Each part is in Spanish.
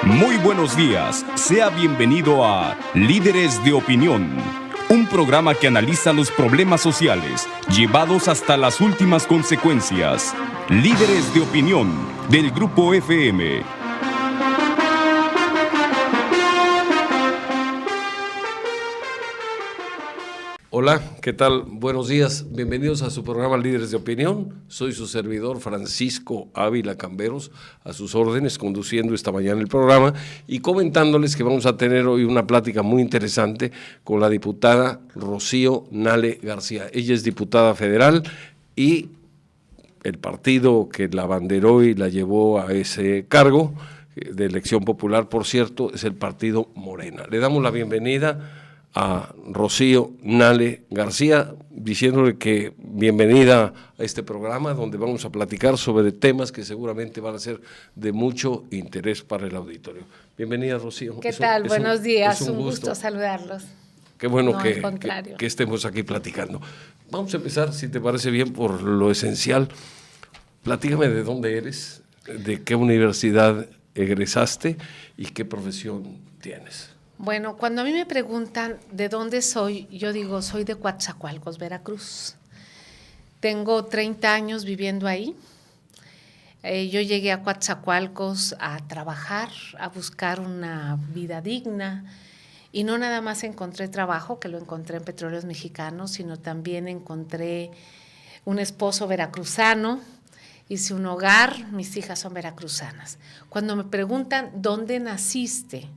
Muy buenos días, sea bienvenido a Líderes de Opinión, un programa que analiza los problemas sociales llevados hasta las últimas consecuencias. Líderes de Opinión, del Grupo FM. Hola, ¿qué tal? Buenos días, bienvenidos a su programa Líderes de Opinión. Soy su servidor Francisco Ávila Camberos, a sus órdenes, conduciendo esta mañana el programa y comentándoles que vamos a tener hoy una plática muy interesante con la diputada Rocío Nale García. Ella es diputada federal y el partido que la abanderó y la llevó a ese cargo de elección popular, por cierto, es el partido Morena. Le damos la bienvenida a Rocío Nale García, diciéndole que bienvenida a este programa donde vamos a platicar sobre temas que seguramente van a ser de mucho interés para el auditorio. Bienvenida, Rocío. ¿Qué tal? Buenos días, un gusto saludarlos. Qué bueno no, que estemos aquí platicando. Vamos a empezar, si te parece bien, por lo esencial. Platícame de dónde eres, de qué universidad egresaste y qué profesión tienes. Bueno, cuando a mí me preguntan de dónde soy, yo digo, soy de Coatzacoalcos, Veracruz. Tengo 30 años viviendo ahí. Yo llegué a Coatzacoalcos a trabajar, a buscar una vida digna, y no nada más encontré trabajo, que lo encontré en Petróleos Mexicanos, sino también encontré un esposo veracruzano, hice un hogar, mis hijas son veracruzanas. Cuando me preguntan dónde naciste,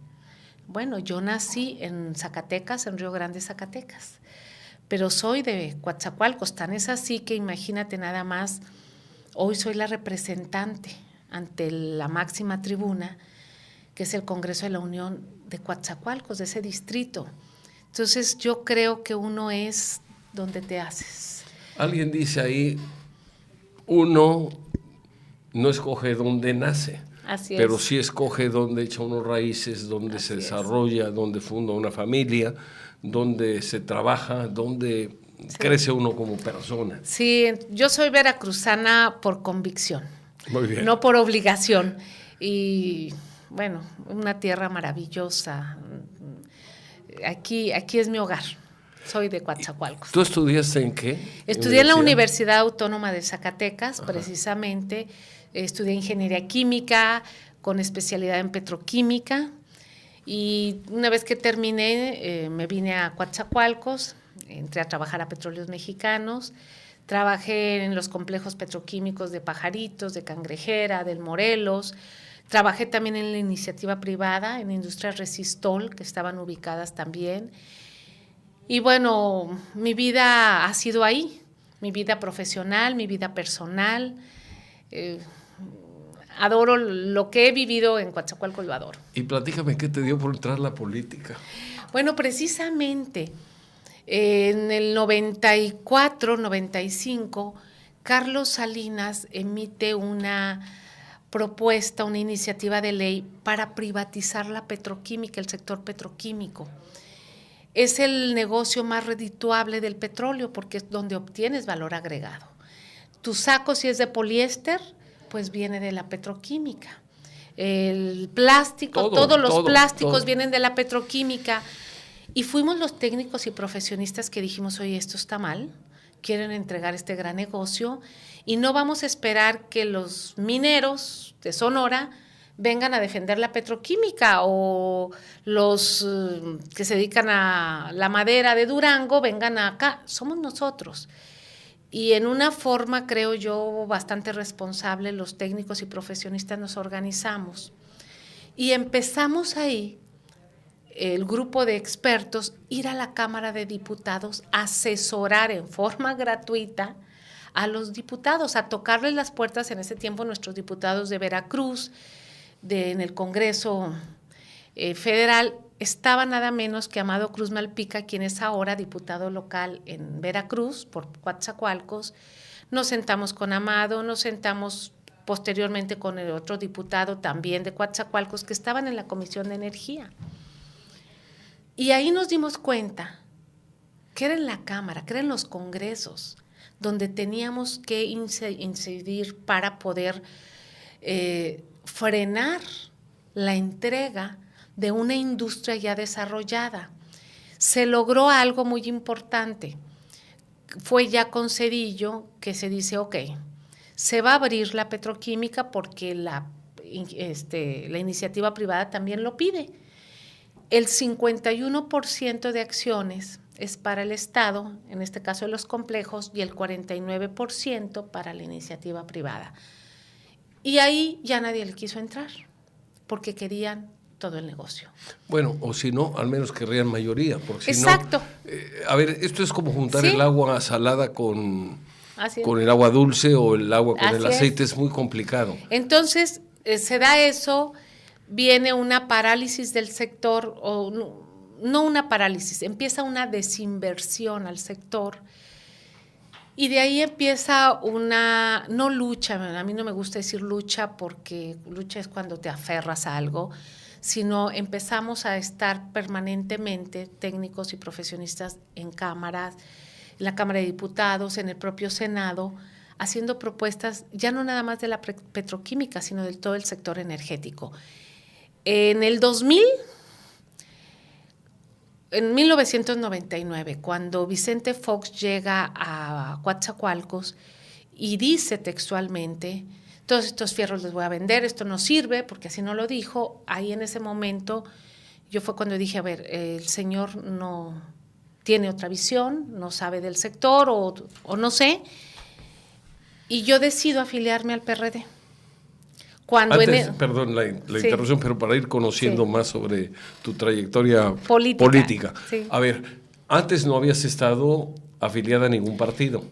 bueno, yo nací en Zacatecas, en Río Grande, Zacatecas, pero soy de Coatzacoalcos, tan es así que imagínate nada más, hoy soy la representante ante la máxima tribuna, que es el Congreso de la Unión de Coatzacoalcos, de ese distrito. Entonces yo creo que uno es donde te haces. Alguien dice ahí, uno no escoge dónde nace. Así pero es. sí escoge dónde echa unos raíces, dónde se desarrolla, dónde funda una familia, dónde se trabaja, dónde crece uno como persona. Sí, yo soy veracruzana por convicción, muy bien, no por obligación. Y bueno, una tierra maravillosa. Aquí es mi hogar. Soy de Coatzacoalcos. ¿Tú estudiaste en qué? Estudié en la Universidad Autónoma de Zacatecas, precisamente. Estudié ingeniería química con especialidad en petroquímica y una vez que terminé me vine a Coatzacoalcos, entré a trabajar a Petróleos Mexicanos, trabajé en los complejos petroquímicos de Pajaritos, de Cangrejera, del Morelos, trabajé también en la iniciativa privada, en Industrias Resistol, que estaban ubicadas también. Y bueno, mi vida ha sido ahí, mi vida profesional, mi vida personal. Adoro lo que he vivido en Coatzacoalcos, lo adoro. Y platícame, ¿qué te dio por entrar a la política? Bueno, precisamente en el 94, 95, Carlos Salinas emite una propuesta, una iniciativa de ley para privatizar la petroquímica, el sector petroquímico. Es el negocio más redituable del petróleo porque es donde obtienes valor agregado. Tu saco, si es de poliéster, pues viene de la petroquímica. El plástico, todos los plásticos vienen de la petroquímica. Y fuimos los técnicos y profesionistas que dijimos, oye, esto está mal, quieren entregar este gran negocio y no vamos a esperar que los mineros de Sonora vengan a defender la petroquímica o los que se dedican a la madera de Durango vengan acá, somos nosotros. Y en una forma, creo yo, bastante responsable, los técnicos y profesionistas nos organizamos y empezamos ahí, el grupo de expertos, ir a la Cámara de Diputados, asesorar en forma gratuita a los diputados, a tocarles las puertas. En ese tiempo nuestros diputados de Veracruz, en el Congreso Federal, estaba nada menos que Amado Cruz Malpica, quien es ahora diputado local en Veracruz por Coatzacoalcos. Nos sentamos con Amado, nos sentamos posteriormente con el otro diputado también de Coatzacoalcos que estaban en la Comisión de Energía. Y ahí nos dimos cuenta que era en la Cámara, que era en los congresos, donde teníamos que incidir para poder frenar la entrega de una industria ya desarrollada. Se logró algo muy importante. Fue ya con Zedillo que se dice, ok, se va a abrir la petroquímica porque la iniciativa privada también lo pide. El 51% de acciones es para el Estado, en este caso de los complejos, y el 49% para la iniciativa privada. Y ahí ya nadie le quiso entrar, porque querían todo el negocio. Bueno, o si no, al menos querrían mayoría, porque si exacto. no… a ver, esto es como juntar ¿sí? el agua salada con el agua dulce o el agua con el aceite, es muy complicado. Entonces, se da eso, viene una parálisis del sector, o no una parálisis, empieza una desinversión al sector, y de ahí empieza una, no lucha, a mí no me gusta decir lucha, porque lucha es cuando te aferras a algo, sino empezamos a estar permanentemente técnicos y profesionistas en cámaras, en la Cámara de Diputados, en el propio Senado, haciendo propuestas ya no nada más de la petroquímica, sino de todo el sector energético. En el 2000, en 1999, cuando Vicente Fox llega a Coatzacoalcos y dice textualmente, todos estos fierros les voy a vender, esto no sirve, porque así no lo dijo, ahí en ese momento yo fue cuando dije, a ver, el señor no tiene otra visión, no sabe del sector o no sé, y yo decido afiliarme al PRD. Cuando antes, perdón la interrupción, pero para ir conociendo más sobre tu trayectoria política. Sí. A ver, antes no habías estado afiliada a ningún partido.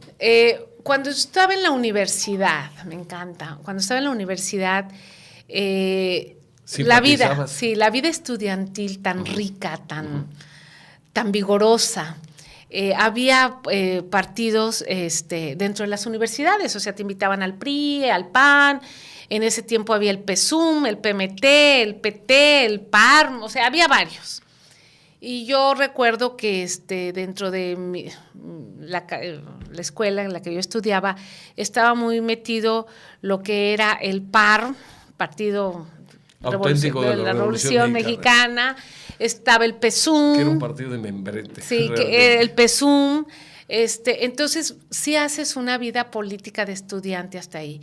Cuando estaba en la universidad, me encanta, cuando estaba en la universidad, la vida estudiantil tan rica, tan vigorosa. Había partidos dentro de las universidades, o sea, te invitaban al PRI, al PAN, en ese tiempo había el PSUM, el PMT, el PT, el PARM, o sea, había varios. Y yo recuerdo que dentro de la escuela en la que yo estudiaba, estaba muy metido lo que era el PARM, Partido Auténtico de la Revolución Mexicana, estaba el PSUM. Que era un partido de membrete. Sí, que el PSUM. Entonces, sí haces una vida política de estudiante hasta ahí.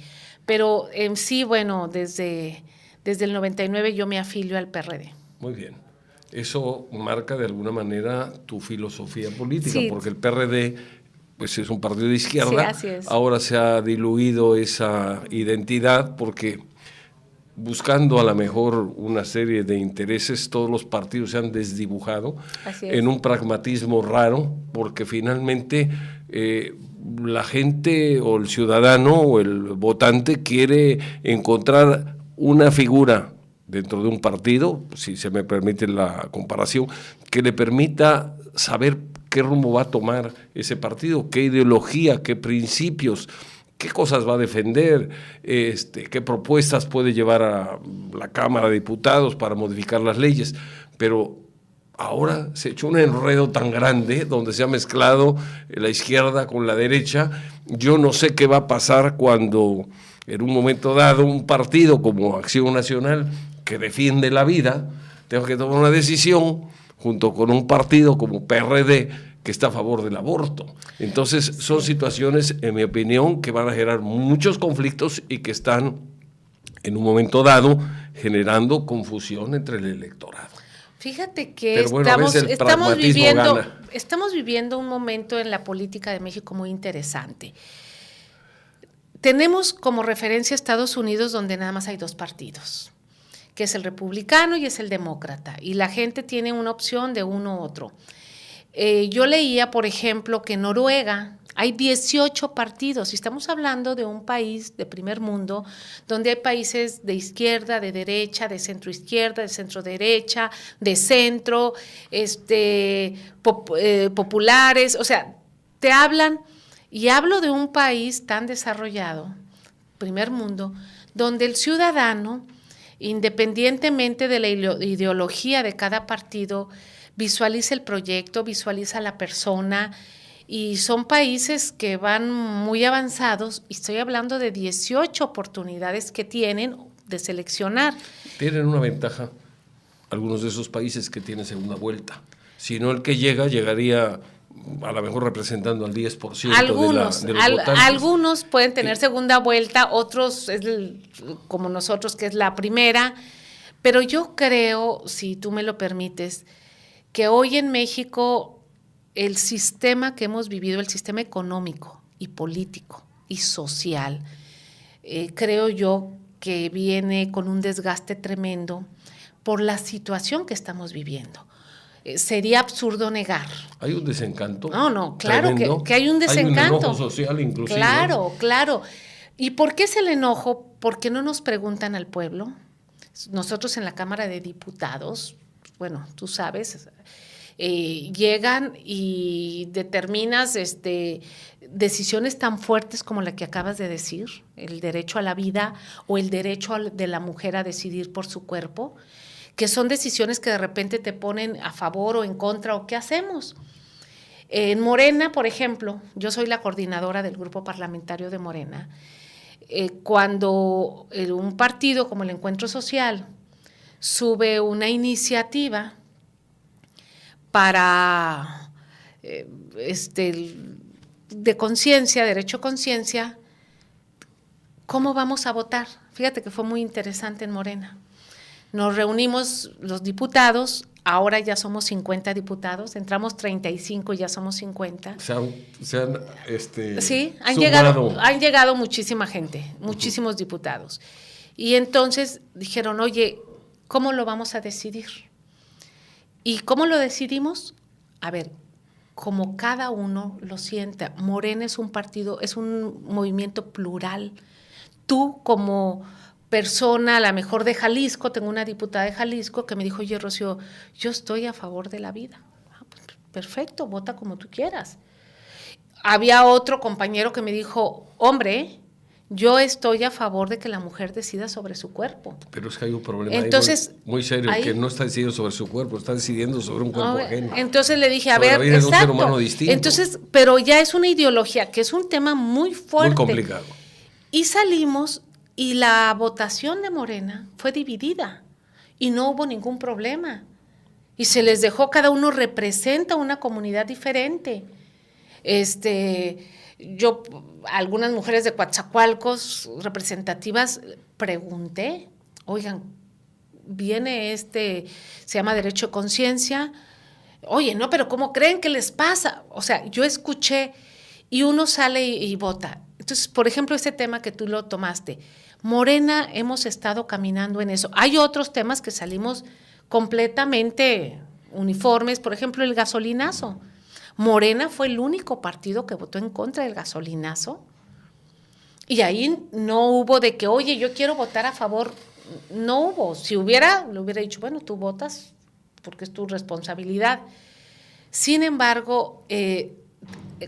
Pero en sí, bueno, desde el 99 yo me afilio al PRD. Muy bien. Eso marca de alguna manera tu filosofía política, sí. Porque el PRD pues es un partido de izquierda. Sí, así es. Ahora se ha diluido esa identidad porque buscando a lo mejor una serie de intereses, todos los partidos se han desdibujado en un pragmatismo raro, porque finalmente la gente o el ciudadano o el votante quiere encontrar una figura dentro de un partido, si se me permite la comparación, que le permita saber qué rumbo va a tomar ese partido, qué ideología, qué principios, qué cosas va a defender, qué propuestas puede llevar a la Cámara de Diputados para modificar las leyes. Pero ahora se echó un enredo tan grande donde se ha mezclado la izquierda con la derecha. Yo no sé qué va a pasar cuando en un momento dado un partido como Acción Nacional, que defiende la vida, tenga que tomar una decisión junto con un partido como PRD, que está a favor del aborto. Entonces son situaciones, en mi opinión, que van a generar muchos conflictos y que están en un momento dado generando confusión entre el electorado. Fíjate que bueno, estamos viviendo un momento en la política de México muy interesante. Tenemos como referencia Estados Unidos, donde nada más hay dos partidos, que es el republicano y es el demócrata, y la gente tiene una opción de uno u otro. Yo leía, por ejemplo, que en Noruega hay 18 partidos, y estamos hablando de un país de primer mundo, donde hay países de izquierda, de derecha, de centroizquierda, de centroderecha, de centro, populares, o sea, te hablan, y hablo de un país tan desarrollado, primer mundo, donde el ciudadano, independientemente de la ideología de cada partido, visualiza el proyecto, visualiza a la persona, y son países que van muy avanzados, y estoy hablando de 18 oportunidades que tienen, de seleccionar. Tienen una ventaja algunos de esos países que tienen segunda vuelta. Si no, el que llegaría a lo mejor representando al 10% algunos, de los votantes. Algunos pueden tener segunda vuelta, otros como nosotros, que es la primera, pero yo creo, si tú me lo permites, que hoy en México el sistema que hemos vivido, el sistema económico y político y social, creo yo que viene con un desgaste tremendo por la situación que estamos viviendo. Sería absurdo negar. ¿Hay un desencanto? No, claro que hay un desencanto. Hay un enojo social inclusive. Claro. ¿Y por qué es el enojo? Porque no nos preguntan al pueblo. Nosotros en la Cámara de Diputados, bueno, tú sabes, llegan y determinas decisiones tan fuertes como la que acabas de decir, el derecho a la vida o el derecho de la mujer a decidir por su cuerpo, que son decisiones que de repente te ponen a favor o en contra, o qué hacemos. En Morena, por ejemplo, yo soy la coordinadora del grupo parlamentario de Morena. Cuando un partido como el Encuentro Social sube una iniciativa para de conciencia, derecho a conciencia, ¿cómo vamos a votar? Fíjate que fue muy interesante en Morena. Nos reunimos los diputados, ahora ya somos 50 diputados, entramos 35 y ya somos 50. Sí, han llegado muchísima gente, muchísimos diputados. Y entonces dijeron, oye, ¿cómo lo vamos a decidir? ¿Y cómo lo decidimos? A ver, como cada uno lo sienta. Morena es un partido, es un movimiento plural. Tú como persona, a lo mejor de Jalisco, tengo una diputada de Jalisco que me dijo, oye, Rocío, yo estoy a favor de la vida. Pues, perfecto, vota como tú quieras. Había otro compañero que me dijo, hombre, yo estoy a favor de que la mujer decida sobre su cuerpo. Pero es que hay un problema entonces, muy serio, que no está decidiendo sobre su cuerpo, está decidiendo sobre un cuerpo ajeno. Entonces le dije, a ver, exacto. Un ser humano distinto. Entonces, pero ya es una ideología, que es un tema muy fuerte. Muy complicado. Y salimos y la votación de Morena fue dividida y no hubo ningún problema. Y se les dejó, cada uno representa una comunidad diferente. Yo, algunas mujeres de Coatzacoalcos representativas, pregunté, oigan, viene se llama derecho de conciencia, oye, no, pero ¿cómo creen que les pasa? O sea, yo escuché y uno sale y vota. Entonces, por ejemplo, este tema que tú lo tomaste, Morena hemos estado caminando en eso. Hay otros temas que salimos completamente uniformes, por ejemplo, el gasolinazo. Morena fue el único partido que votó en contra del gasolinazo y ahí no hubo de que, oye, yo quiero votar a favor. No hubo. Si le hubiera dicho, bueno, tú votas porque es tu responsabilidad. Sin embargo,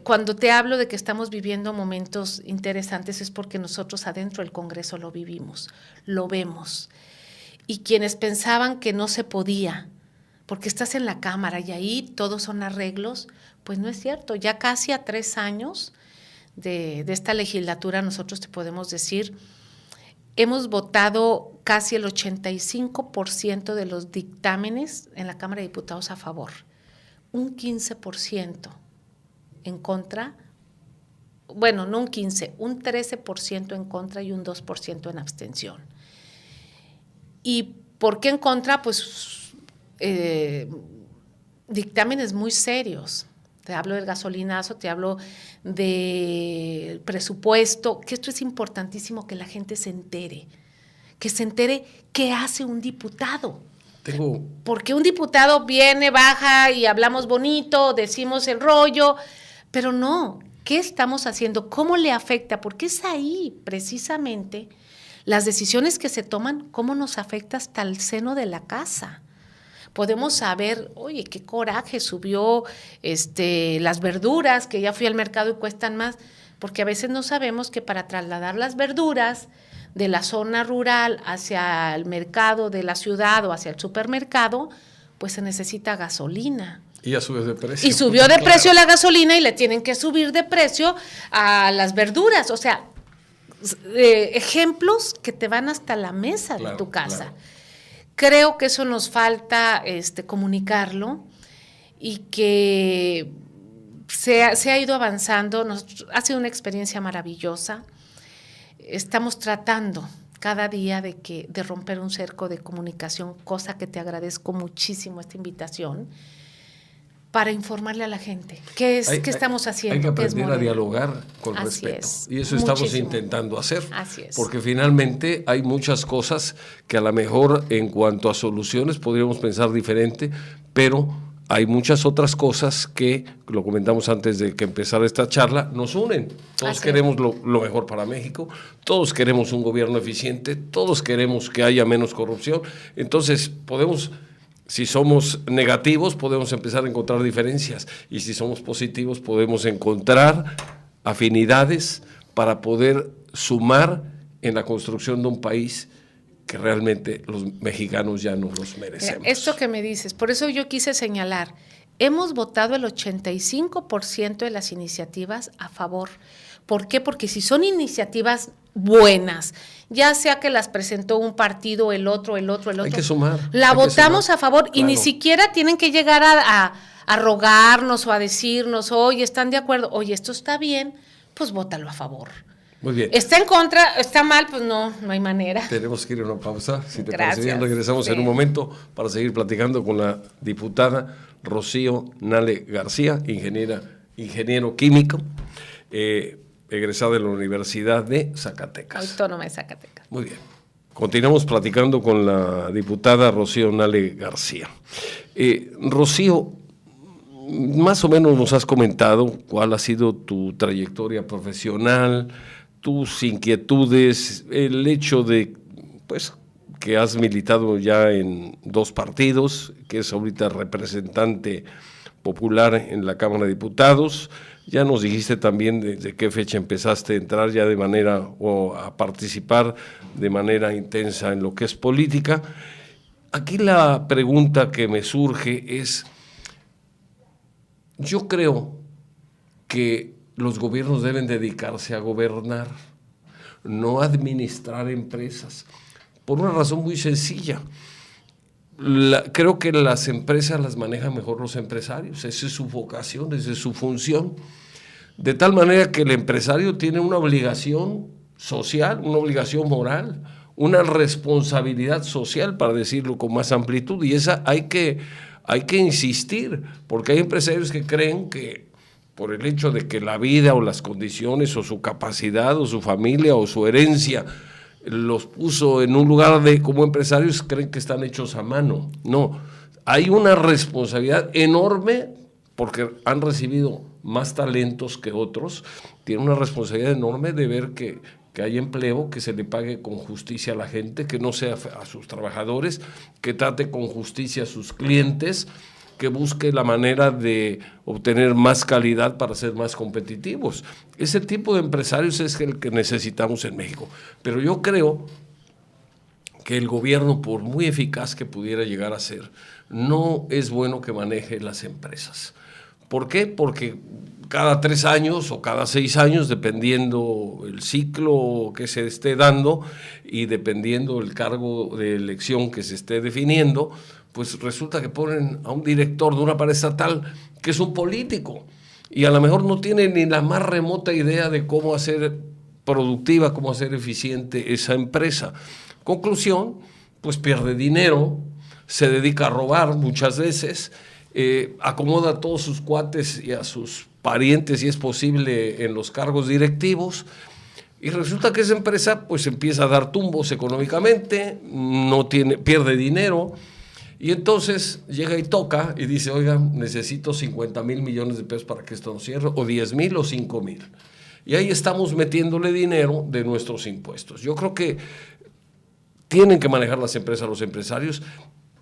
cuando te hablo de que estamos viviendo momentos interesantes es porque nosotros adentro del Congreso lo vivimos, lo vemos. Y quienes pensaban que no se podía, porque estás en la Cámara y ahí todos son arreglos, pues no es cierto. Ya casi a 3 años de esta legislatura nosotros te podemos decir, hemos votado casi el 85% de los dictámenes en la Cámara de Diputados a favor, un 15% en contra, bueno, no un 15, un 13% en contra y un 2% en abstención. ¿Y por qué en contra? Pues dictámenes muy serios. Te hablo del gasolinazo, te hablo del presupuesto, que esto es importantísimo que la gente se entere qué hace un diputado. Porque un diputado viene, baja y hablamos bonito, decimos el rollo, pero no, ¿qué estamos haciendo? ¿Cómo le afecta? Porque es ahí precisamente las decisiones que se toman, cómo nos afecta hasta el seno de la casa. Podemos saber, oye, qué coraje, subió las verduras, que ya fui al mercado y cuestan más, porque a veces no sabemos que para trasladar las verduras de la zona rural hacia el mercado de la ciudad o hacia el supermercado, pues se necesita gasolina. Y ya subió de precio. Y subió de precio la gasolina y le tienen que subir de precio a las verduras. O sea, ejemplos que te van hasta la mesa de tu casa. Claro. Creo que eso nos falta comunicarlo y que se ha ido avanzando, ha sido una experiencia maravillosa. Estamos tratando cada día de romper un cerco de comunicación, cosa que te agradezco muchísimo esta invitación, para informarle a la gente qué estamos haciendo. Hay que aprender a dialogar con respeto. Y eso estamos intentando hacer. Así es. Porque finalmente hay muchas cosas que a lo mejor en cuanto a soluciones podríamos pensar diferente, pero hay muchas otras cosas que, lo comentamos antes de que empezara esta charla, nos unen. Todos queremos lo mejor para México, todos queremos un gobierno eficiente, todos queremos que haya menos corrupción. Entonces podemos, si somos negativos, podemos empezar a encontrar diferencias, y si somos positivos podemos encontrar afinidades para poder sumar en la construcción de un país que realmente los mexicanos ya no los merecemos. Mira, esto que me dices, por eso yo quise señalar, hemos votado el 85% de las iniciativas a favor. ¿Por qué? Porque si son iniciativas buenas, ya sea que las presentó un partido, el otro. Hay que sumar. La votamos a favor, claro. Y ni siquiera tienen que llegar a rogarnos o a decirnos, oye, ¿están de acuerdo? Oye, esto está bien, pues vótalo a favor. Muy bien. ¿Está en contra? ¿Está mal? Pues no hay manera. Tenemos que ir a una pausa. Si te parece bien, regresamos en un momento para seguir platicando con la diputada Rocío Nale García, ingeniero químico, egresada de la Universidad de Zacatecas. Autónoma de Zacatecas. Muy bien. Continuamos platicando con la diputada Rocío Nale García. Rocío, más o menos nos has comentado cuál ha sido tu trayectoria profesional, tus inquietudes, el hecho de pues que has militado ya en 2 partidos, que es ahorita representante popular en la Cámara de Diputados. Ya nos dijiste también desde qué fecha empezaste a entrar ya de manera o a participar de manera intensa en lo que es política. Aquí la pregunta que me surge es, yo creo que los gobiernos deben dedicarse a gobernar, no a administrar empresas, por una razón muy sencilla. Creo que las empresas las manejan mejor los empresarios, esa es su vocación, esa es su función, de tal manera que el empresario tiene una obligación social, una obligación moral, una responsabilidad social, para decirlo con más amplitud, y esa hay que insistir, porque hay empresarios que creen que por el hecho de que la vida o las condiciones o su capacidad o su familia o su herencia los puso en un lugar como empresarios, creen que están hechos a mano. No, hay una responsabilidad enorme porque han recibido más talentos que otros, tienen una responsabilidad enorme de ver que hay empleo, que se le pague con justicia a la gente, que no sea a sus trabajadores, que trate con justicia a sus clientes, que busque la manera de obtener más calidad para ser más competitivos. Ese tipo de empresarios es el que necesitamos en México. Pero yo creo que el gobierno, por muy eficaz que pudiera llegar a ser, no es bueno que maneje las empresas. ¿Por qué? Porque cada 3 años o cada 6 años, dependiendo el ciclo que se esté dando y dependiendo el cargo de elección que se esté definiendo, pues resulta que ponen a un director de una paraestatal que es un político y a lo mejor no tiene ni la más remota idea de cómo hacer productiva, cómo hacer eficiente esa empresa. Conclusión, pues pierde dinero, se dedica a robar muchas veces, acomoda a todos sus cuates y a sus parientes, si es posible, en los cargos directivos, y resulta que esa empresa pues empieza a dar tumbos económicamente, pierde dinero, y entonces llega y toca y dice, oiga, necesito 50,000 millones de pesos para que esto no cierre, o 10,000 o 5,000. Y ahí estamos metiéndole dinero de nuestros impuestos. Yo creo que tienen que manejar las empresas los empresarios,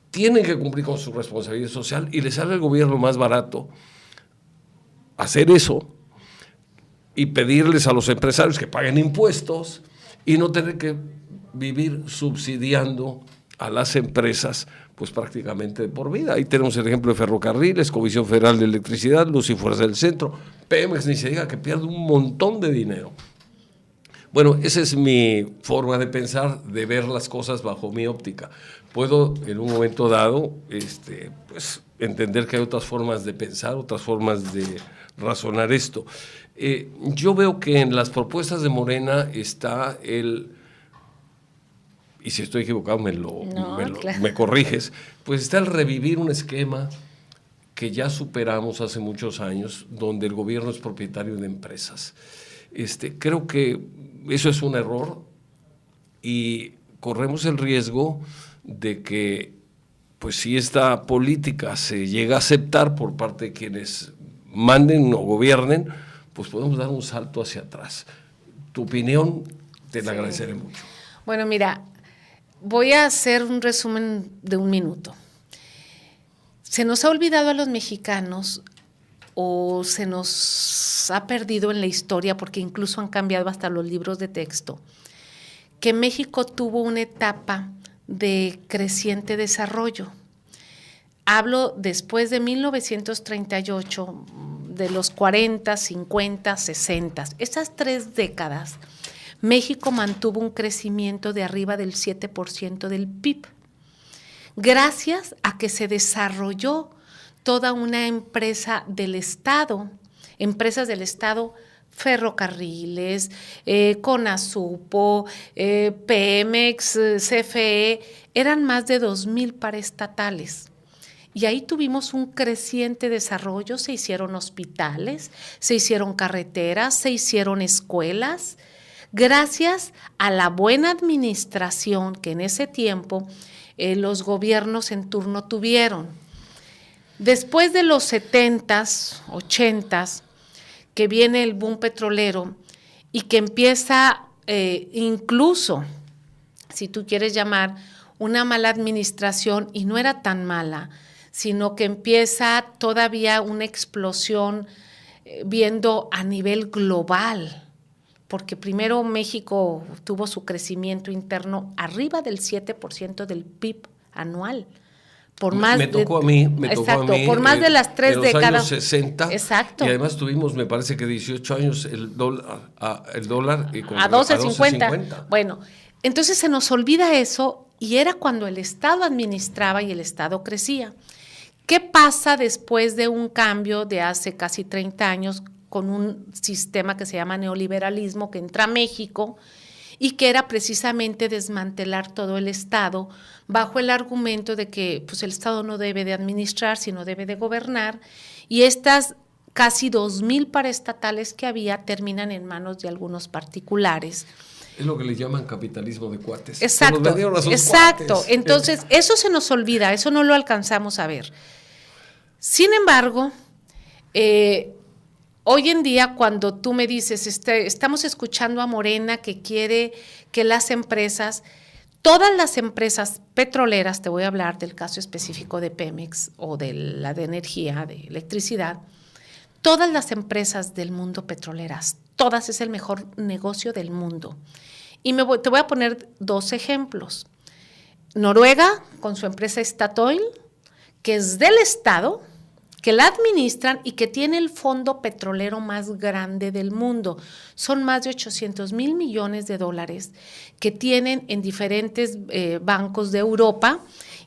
tienen que cumplir con su responsabilidad social, y les sale al gobierno más barato hacer eso y pedirles a los empresarios que paguen impuestos y no tener que vivir subsidiando a las empresas pues prácticamente de por vida. Ahí tenemos el ejemplo de Ferrocarriles, Comisión Federal de Electricidad, Luz y Fuerza del Centro, Pemex, ni se diga, que pierde un montón de dinero. Bueno, esa es mi forma de pensar, de ver las cosas bajo mi óptica. Puedo en un momento dado pues, entender que hay otras formas de pensar, otras formas de razonar esto. Yo veo que en las propuestas de Morena está y si estoy equivocado me corriges, pues está el revivir un esquema que ya superamos hace muchos años, donde el gobierno es propietario de empresas. Creo que eso es un error y corremos el riesgo de que, pues si esta política se llega a aceptar por parte de quienes manden o gobiernen, pues podemos dar un salto hacia atrás. Tu opinión te la agradeceré mucho. Bueno, mira, voy a hacer un resumen de 1 minuto. Se nos ha olvidado a los mexicanos o se nos ha perdido en la historia, porque incluso han cambiado hasta los libros de texto, que México tuvo una etapa de creciente desarrollo. Hablo después de 1938, de los 40, 50, 60. Esas 3 décadas, México mantuvo un crecimiento de arriba del 7% del PIB, gracias a que se desarrolló toda una empresa del Estado, empresas del Estado, ferrocarriles, Conasupo, Pemex, CFE, eran más de 2,000 paraestatales. Y ahí tuvimos un creciente desarrollo, se hicieron hospitales, se hicieron carreteras, se hicieron escuelas, gracias a la buena administración que en ese tiempo los gobiernos en turno tuvieron. Después de los 70s, 80s, que viene el boom petrolero y que empieza incluso, si tú quieres llamar, una mala administración, y no era tan mala, sino que empieza todavía una explosión viendo a nivel global, porque primero México tuvo su crecimiento interno arriba del 7% del PIB anual. Por más me tocó a mí, por más de las 3 décadas. En los años 60. Exacto. Y además tuvimos, me parece que 18 años el dólar a 12.50. Bueno, entonces se nos olvida eso, y era cuando el Estado administraba y el Estado crecía. ¿Qué pasa después de un cambio de hace casi 30 años con un sistema que se llama neoliberalismo, que entra a México y que era precisamente desmantelar todo el Estado bajo el argumento de que pues, el Estado no debe de administrar, sino debe de gobernar, y estas casi 2,000 paraestatales que había terminan en manos de algunos particulares. Es lo que le llaman capitalismo de cuates. Exacto, exacto. Entonces, eso se nos olvida, eso no lo alcanzamos a ver. Sin embargo, hoy en día, cuando tú me dices, estamos escuchando a Morena que quiere que las empresas, todas las empresas petroleras, te voy a hablar del caso específico de Pemex o de la de energía, de electricidad, todas las empresas del mundo petroleras, todas, es el mejor negocio del mundo. Y te voy a poner 2 ejemplos. Noruega, con su empresa Statoil, que es del Estado, que la administran y que tiene el fondo petrolero más grande del mundo. Son más de 800,000 millones de dólares que tienen en diferentes bancos de Europa,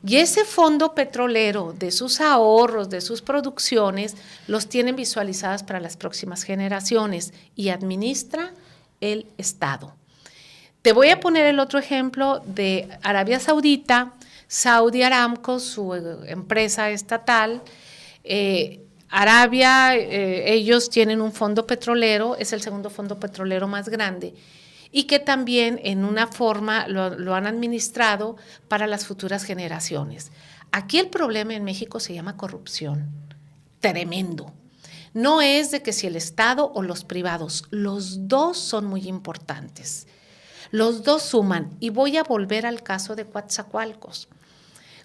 y ese fondo petrolero de sus ahorros, de sus producciones, los tienen visualizadas para las próximas generaciones, y administra el Estado. Te voy a poner el otro ejemplo de Arabia Saudita, Saudi Aramco, su empresa estatal. Arabia, ellos tienen un fondo petrolero, es el segundo fondo petrolero más grande, y que también en una forma lo han administrado para las futuras generaciones. Aquí el problema en México se llama corrupción, tremendo. No es de que si el Estado o los privados, los dos son muy importantes, los dos suman, y voy a volver al caso de Coatzacoalcos.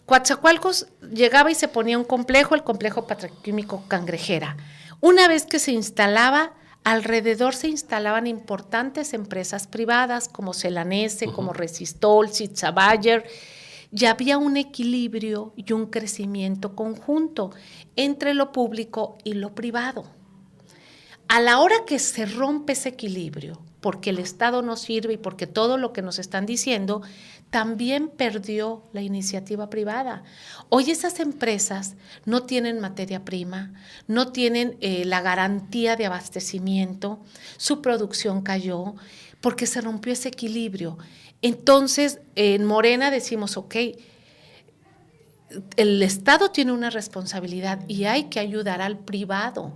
Coatzacoalcos llegaba y se ponía un complejo, el complejo petroquímico Cangrejera. Una vez que se instalaba, alrededor se instalaban importantes empresas privadas como Celanese, como Resistol, Sitza Bayer, y había un equilibrio y un crecimiento conjunto entre lo público y lo privado. A la hora que se rompe ese equilibrio, porque el Estado no sirve y porque todo lo que nos están diciendo, también perdió la iniciativa privada. Hoy esas empresas no tienen materia prima, no tienen la garantía de abastecimiento, su producción cayó porque se rompió ese equilibrio. Entonces, en Morena decimos, ok, el Estado tiene una responsabilidad y hay que ayudar al privado.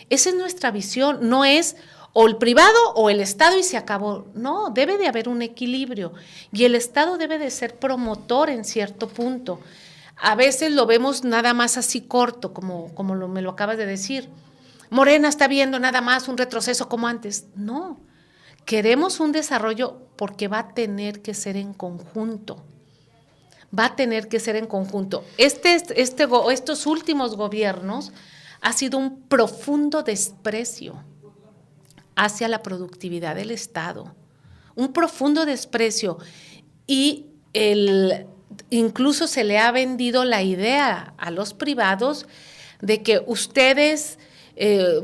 Esa es nuestra visión, no es o el privado o el Estado y se acabó. No, debe de haber un equilibrio y el Estado debe de ser promotor en cierto punto. A veces lo vemos nada más así corto, como me lo acabas de decir. Morena está viendo nada más un retroceso como antes. No, queremos un desarrollo porque va a tener que ser en conjunto. Va a tener que ser en conjunto. Estos últimos gobiernos ha sido un profundo desprecio hacia la productividad del Estado, un profundo desprecio y incluso se le ha vendido la idea a los privados de que ustedes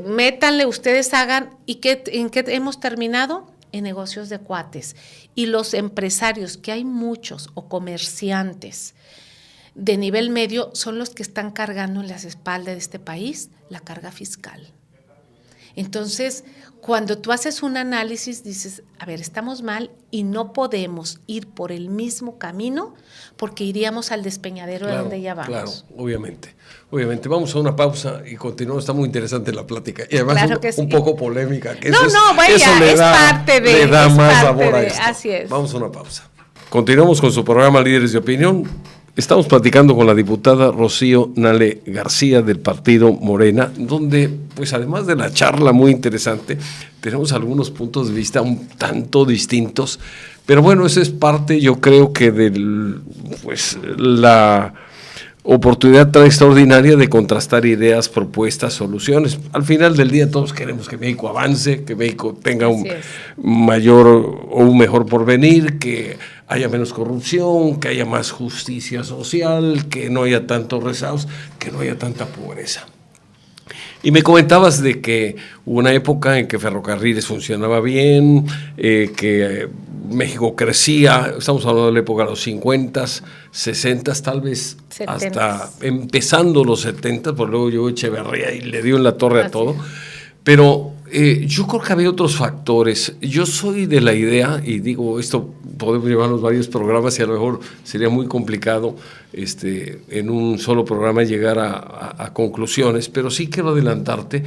métanle, ustedes hagan, ¿y en qué hemos terminado? En negocios de cuates. Y los empresarios, que hay muchos, o comerciantes de nivel medio, son los que están cargando en las espaldas de este país la carga fiscal. Entonces, cuando tú haces un análisis, dices, a ver, estamos mal y no podemos ir por el mismo camino porque iríamos al despeñadero, claro, de donde ya vamos. Claro, obviamente. Vamos a una pausa y continuamos. Está muy interesante la plática. Y además claro un poco polémica. Que eso es parte de... Le da más sabor a esto. Así es. Vamos a una pausa. Continuamos con su programa Líderes de Opinión. Estamos platicando con la diputada Rocío Nale García del partido Morena, donde, pues además de la charla muy interesante, tenemos algunos puntos de vista un tanto distintos, pero bueno, esa es parte, yo creo que la oportunidad tan extraordinaria de contrastar ideas, propuestas, soluciones. Al final del día todos queremos que México avance, que México tenga un mayor o un mejor porvenir, que haya menos corrupción, que haya más justicia social, que no haya tantos rezagos, que no haya tanta pobreza. Y me comentabas de que hubo una época en que Ferrocarriles funcionaba bien, que México crecía, estamos hablando de la época de los 50s, 60s, tal vez 70s. Hasta empezando los 70s, porque luego llegó Echeverría y le dio en la torre a todo. Pero yo creo que había otros factores. Yo soy de la idea, y digo, esto podemos llevarnos varios programas y a lo mejor sería muy complicado en un solo programa llegar a conclusiones, pero sí quiero adelantarte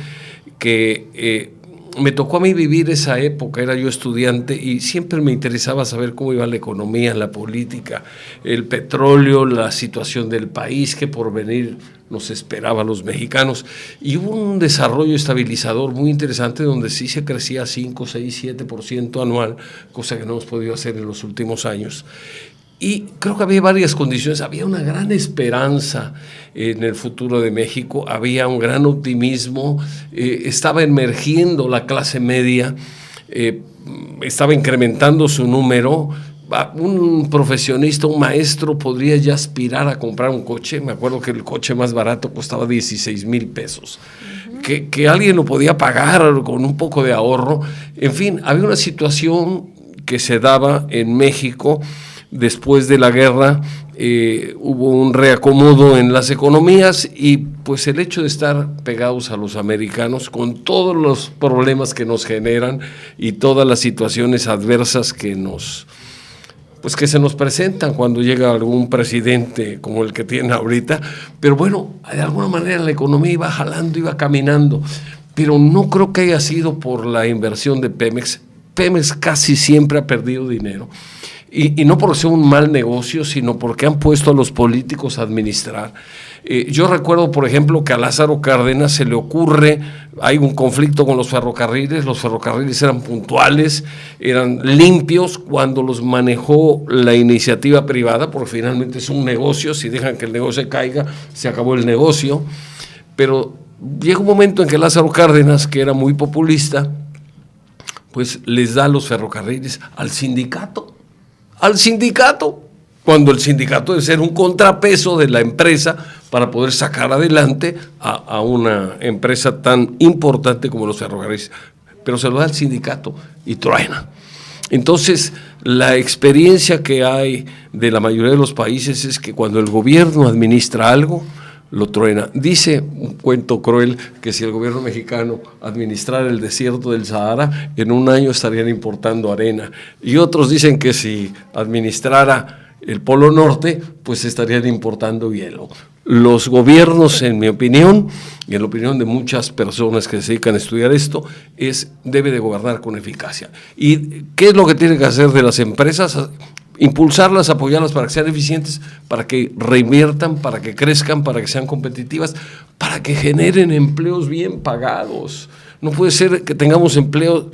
que me tocó a mí vivir esa época, era yo estudiante y siempre me interesaba saber cómo iba la economía, la política, el petróleo, la situación del país, qué porvenir nos esperaba a los mexicanos. Y hubo un desarrollo estabilizador muy interesante donde sí se crecía 5, 6, 7% anual, cosa que no hemos podido hacer en los últimos años. Y creo que había varias condiciones, había una gran esperanza en el futuro de México, había un gran optimismo, estaba emergiendo la clase media, estaba incrementando su número. Un profesionista, un maestro podría ya aspirar a comprar un coche. Me acuerdo que el coche más barato costaba 16,000 pesos. Que alguien lo podía pagar con un poco de ahorro. En fin, había una situación que se daba en México. Después de la guerra hubo un reacomodo en las economías y pues el hecho de estar pegados a los americanos con todos los problemas que nos generan y todas las situaciones adversas que se nos presentan cuando llega algún presidente como el que tiene ahorita, pero bueno, de alguna manera la economía iba jalando, iba caminando, pero no creo que haya sido por la inversión de Pemex. Pemex casi siempre ha perdido dinero. Y no porque sea un mal negocio, sino porque han puesto a los políticos a administrar. Yo recuerdo, por ejemplo, que a Lázaro Cárdenas se le ocurre, hay un conflicto con los ferrocarriles eran puntuales, eran limpios cuando los manejó la iniciativa privada, porque finalmente es un negocio, si dejan que el negocio caiga, se acabó el negocio. Pero llega un momento en que Lázaro Cárdenas, que era muy populista, pues les da los ferrocarriles al sindicato, cuando el sindicato debe ser un contrapeso de la empresa para poder sacar adelante a una empresa tan importante como los ferrocarriles. pero se lo da al sindicato y truena. Entonces, la experiencia que hay de la mayoría de los países es que cuando el gobierno administra algo, lo truena. Dice un cuento cruel que si el gobierno mexicano administrara el desierto del Sahara, en un año estarían importando arena. Y otros dicen que si administrara el Polo Norte, pues estarían importando hielo. Los gobiernos, en mi opinión, y en la opinión de muchas personas que se dedican a estudiar esto, debe de gobernar con eficacia. ¿Y qué es lo que tienen que hacer de las empresas? Impulsarlas, apoyarlas para que sean eficientes, para que reinviertan, para que crezcan, para que sean competitivas, para que generen empleos bien pagados. No puede ser que tengamos empleos,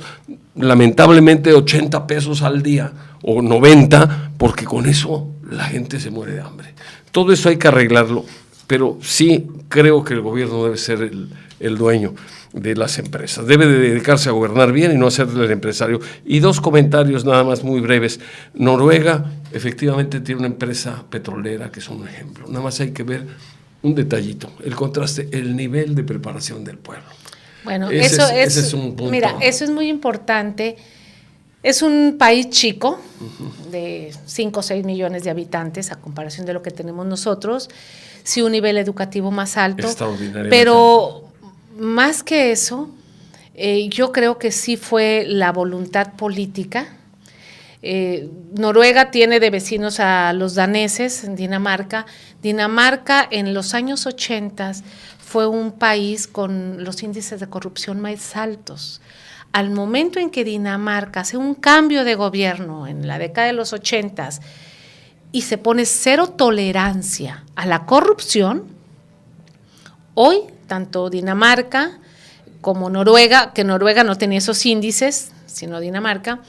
lamentablemente, 80 pesos al día o 90, porque con eso la gente se muere de hambre. Todo eso hay que arreglarlo, pero sí creo que el gobierno debe ser el dueño de las empresas. Debe de dedicarse a gobernar bien y no hacerle el empresario. Y 2 comentarios nada más muy breves. Noruega efectivamente tiene una empresa petrolera que es un ejemplo. Nada más hay que ver un detallito, el contraste, el nivel de preparación del pueblo. Bueno, ese es un punto. Mira, eso es muy importante. Es un país chico, de 5 o 6 millones de habitantes a comparación de lo que tenemos nosotros. Sí, un nivel educativo más alto. Pero más que eso, yo creo que sí fue la voluntad política. Noruega tiene de vecinos a los daneses, en Dinamarca. Dinamarca en los años 80 fue un país con los índices de corrupción más altos. Al momento en que Dinamarca hace un cambio de gobierno en la década de los 80 y se pone cero tolerancia a la corrupción, hoy tanto Dinamarca como Noruega, que Noruega no tenía esos índices, sino Dinamarca,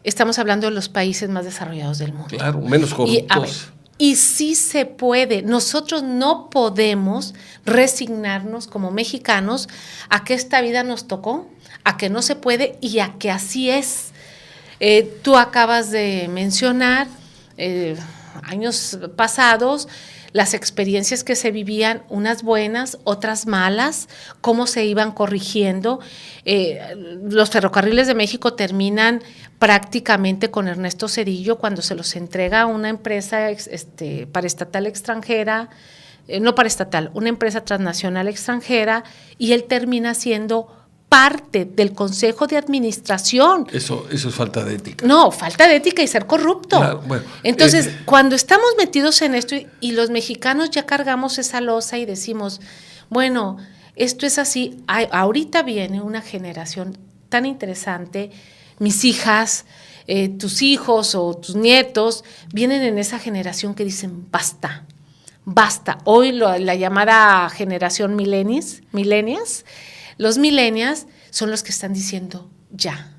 estamos hablando de los países más desarrollados del mundo. Claro, menos corruptos. Y sí se puede. Nosotros no podemos resignarnos como mexicanos a que esta vida nos tocó, a que no se puede y a que así es. Tú acabas de mencionar años pasados, las experiencias que se vivían, unas buenas, otras malas, cómo se iban corrigiendo. Los ferrocarriles de México terminan prácticamente con Ernesto Zedillo cuando se los entrega a una empresa paraestatal extranjera, no paraestatal, una empresa transnacional extranjera, y él termina siendo parte del Consejo de Administración. Eso es falta de ética. No, falta de ética y ser corrupto. Claro, bueno, entonces, cuando estamos metidos en esto y los mexicanos ya cargamos esa losa y decimos, bueno, esto es así, ahorita viene una generación tan interesante, mis hijas, tus hijos o tus nietos, vienen en esa generación que dicen, basta. Hoy la llamada generación millennials, los millennials son los que están diciendo, ya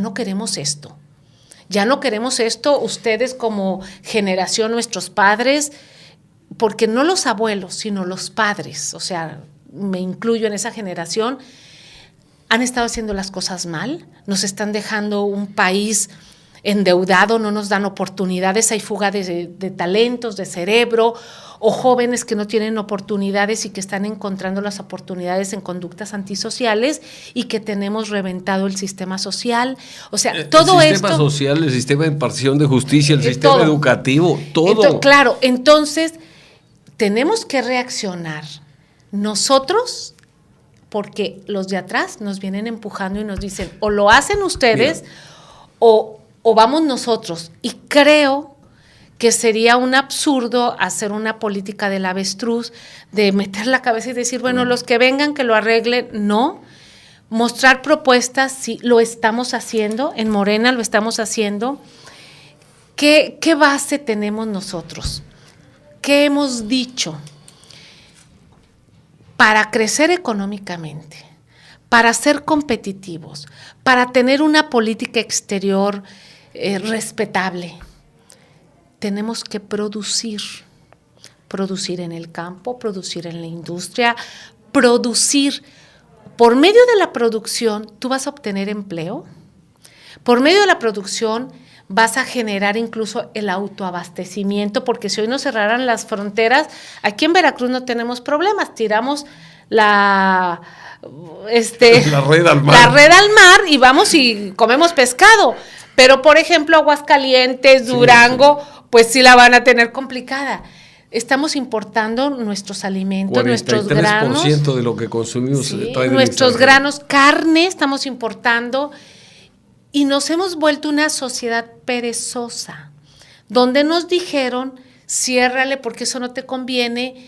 no queremos esto. Ya no queremos esto, ustedes como generación, nuestros padres, porque no los abuelos, sino los padres, o sea, me incluyo en esa generación, han estado haciendo las cosas mal, nos están dejando un país endeudado, no nos dan oportunidades, hay fuga de talentos, de cerebro, o jóvenes que no tienen oportunidades y que están encontrando las oportunidades en conductas antisociales y que tenemos reventado el sistema social. O sea, todo esto… El sistema social, el sistema de impartición de justicia, el sistema educativo, todo. Claro, entonces tenemos que reaccionar nosotros, porque los de atrás nos vienen empujando y nos dicen, o lo hacen ustedes o vamos nosotros. Y creo que sería un absurdo hacer una política del avestruz, de meter la cabeza y decir, bueno, los que vengan que lo arreglen. No, mostrar propuestas, sí, lo estamos haciendo, en Morena lo estamos haciendo. ¿Qué base tenemos nosotros? ¿Qué hemos dicho? Para crecer económicamente, para ser competitivos, para tener una política exterior respetable, tenemos que producir en el campo, producir en la industria, producir. Por medio de la producción, tú vas a obtener empleo. Por medio de la producción, vas a generar incluso el autoabastecimiento, porque si hoy nos cerraran las fronteras, aquí en Veracruz no tenemos problemas, tiramos la la red al mar. La red al mar y vamos y comemos pescado. Pero, por ejemplo, Aguascalientes, Durango, pues sí la van a tener complicada. Estamos importando nuestros alimentos, nuestros granos. 43% de lo que consumimos trae nuestros granos, carne estamos importando y nos hemos vuelto una sociedad perezosa, donde nos dijeron, ciérrale porque eso no te conviene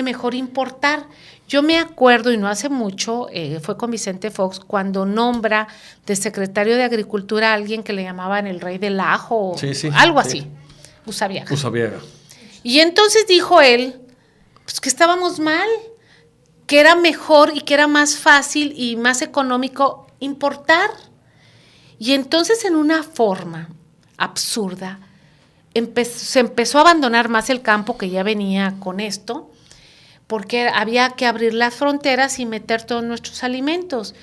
mejor importar. Yo me acuerdo, y no hace mucho, fue con Vicente Fox, cuando nombra de secretario de Agricultura a alguien que le llamaban el rey del ajo, algo así, Usabiaga. Y entonces dijo él, pues que estábamos mal, que era mejor y que era más fácil y más económico importar. Y entonces en una forma absurda, se empezó a abandonar más el campo que ya venía con esto, porque había que abrir las fronteras y meter todos nuestros alimentos.